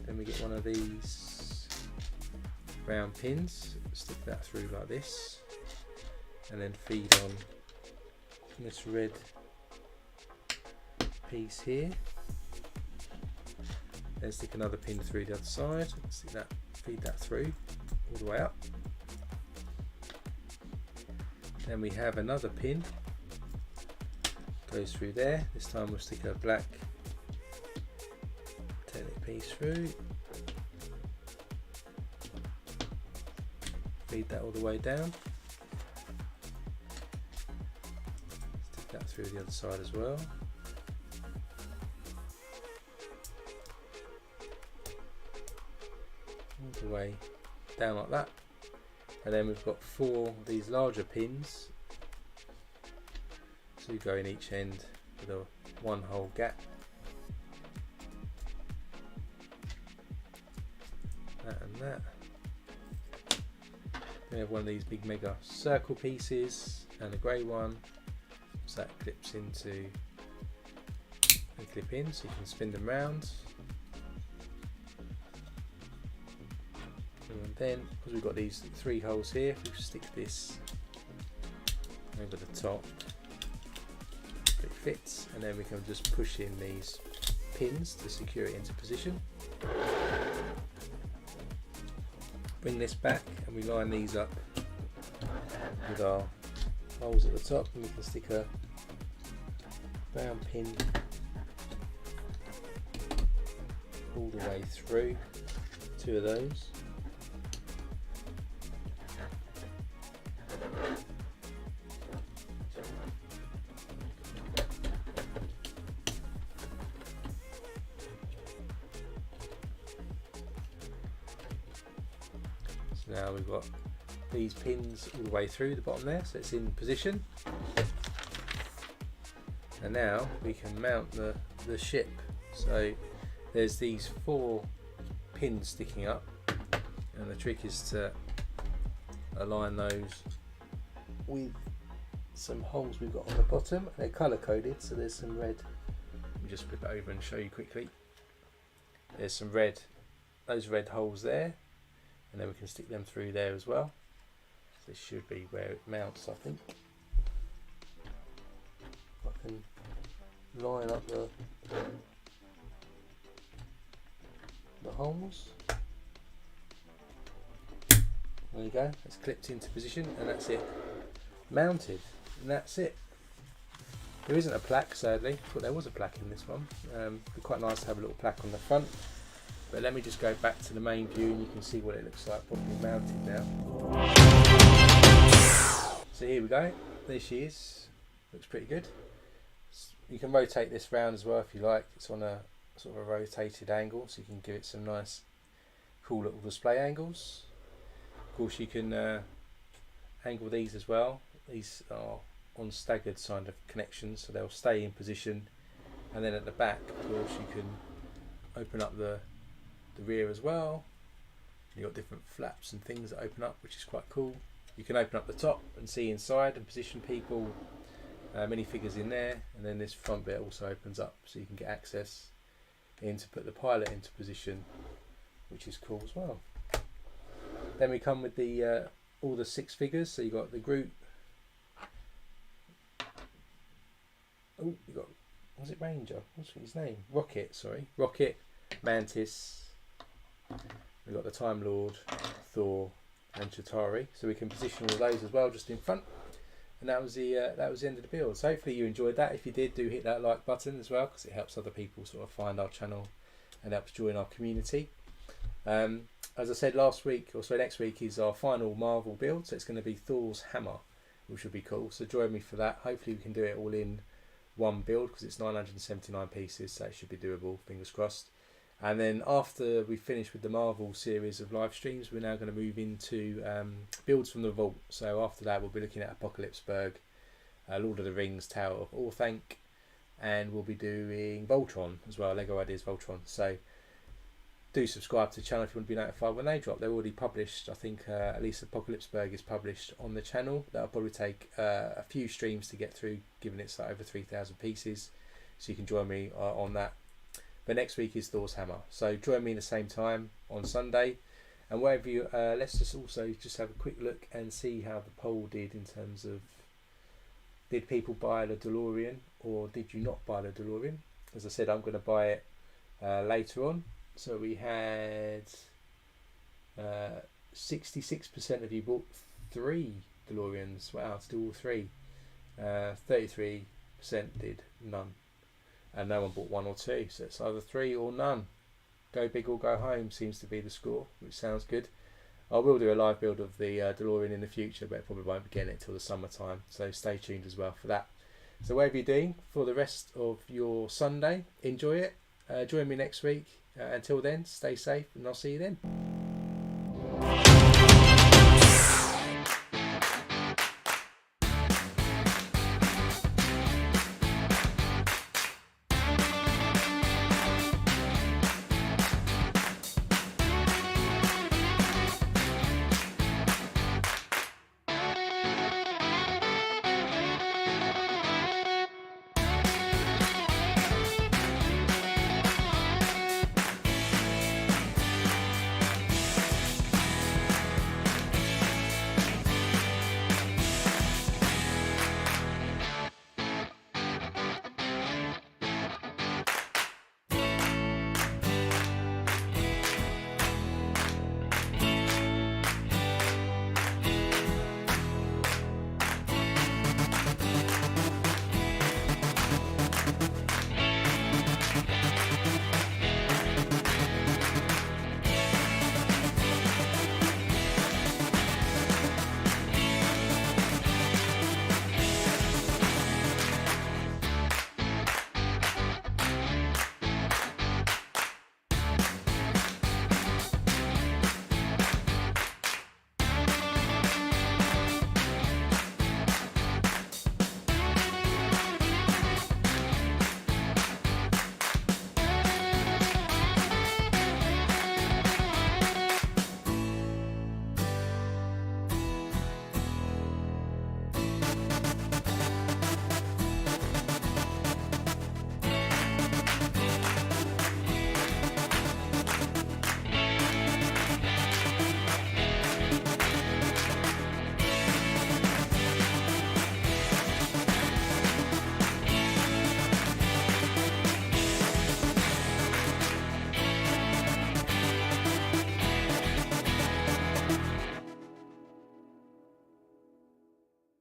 Then we get one of these round pins, stick that through like this, and then feed on this red piece here. Then stick another pin through the other side, stick that, feed that through all the way up. Then we have another pin, goes through there. This time we'll stick a black Technic piece through, feed that all the way down, stick that through the other side as well. All the way down like that, and then we've got 4 of these larger pins, 2 go in each end with a 1 hole gap. That and that. Then we have one of these big mega circle pieces and a grey one, so that clips into a clip in, so you can spin them round. And then, because we've got these 3 holes here, we'll stick this over the top, it fits, and then we can just push in these pins to secure it into position. Bring this back and we line these up with our holes at the top, and we can stick a round pin all the way through, 2 of those. So now we've got these pins all the way through the bottom there, so it's in position. And now we can mount the ship. So there's these 4 pins sticking up, and the trick is to align those with some holes we've got on the bottom. They're colour coded, so there's some red. Let me just flip it over and show you quickly. There's some red, those red holes there, and then we can stick them through there as well. So this should be where it mounts, I think. I can line up the holes. There you go, it's clipped into position, and that's it, mounted, and that's it. There isn't a plaque, sadly. I thought there was a plaque in this one. It'd be quite nice to have a little plaque on the front, but let me just go back to the main view and you can see what it looks like properly mounted now. So here we go, there she is, looks pretty good. You can rotate this round as well if you like. It's on a sort of a rotated angle, so you can give it some nice cool little display angles. Of course you can angle these as well. These are on staggered kind of connections, so they'll stay in position, and then at the back of course you can open up the rear as well. You've got different flaps and things that open up, which is quite cool. You can open up the top and see inside and position people, minifigures in there, and then this front bit also opens up so you can get access in to put the pilot into position, which is cool as well. Then we come with the all the 6 figures. So you got the Groot. Oh, you got, was it Ranger? What's his name? Rocket, sorry. Rocket, Mantis. We've got the Time Lord, Thor, and Chitauri. So we can position all those as well, just in front. And that was the end of the build. So hopefully you enjoyed that. If you did, do hit that like button as well, because it helps other people sort of find our channel and helps join our community. As I said last week, or so next week is our final Marvel build, so it's going to be Thor's hammer, which will be cool. So join me for that. Hopefully we can do it all in one build, because it's 979 pieces, so it should be doable, fingers crossed. And then after we finish with the Marvel series of live streams, we're now going to move into builds from the vault. So after that we'll be looking at Apocalypseburg, Lord of the Rings, Tower of Orthanc, and we'll be doing Voltron as well, Lego Ideas Voltron. So do subscribe to the channel if you want to be notified when they drop. They're already published. I think at least Apocalypseburg is published on the channel. That'll probably take a few streams to get through, given it's like over 3,000 pieces, so you can join me on that. But next week is Thor's hammer, so join me in the same time on Sunday. And wherever you let's just also just have a quick look and see how the poll did in terms of, did people buy the DeLorean or did you not buy the DeLorean? As I said, I'm going to buy it later on. So we had 66% of you bought 3 DeLoreans. Wow, to do all 3. 33% did none, and no one bought 1 or 2. So it's either 3 or none. Go big or go home seems to be the score, which sounds good. I will do a live build of the DeLorean in the future, but probably won't be getting it till the summertime. So stay tuned as well for that. So whatever you're doing for the rest of your Sunday, enjoy it. Join me next week. Until then, stay safe, and I'll see you then.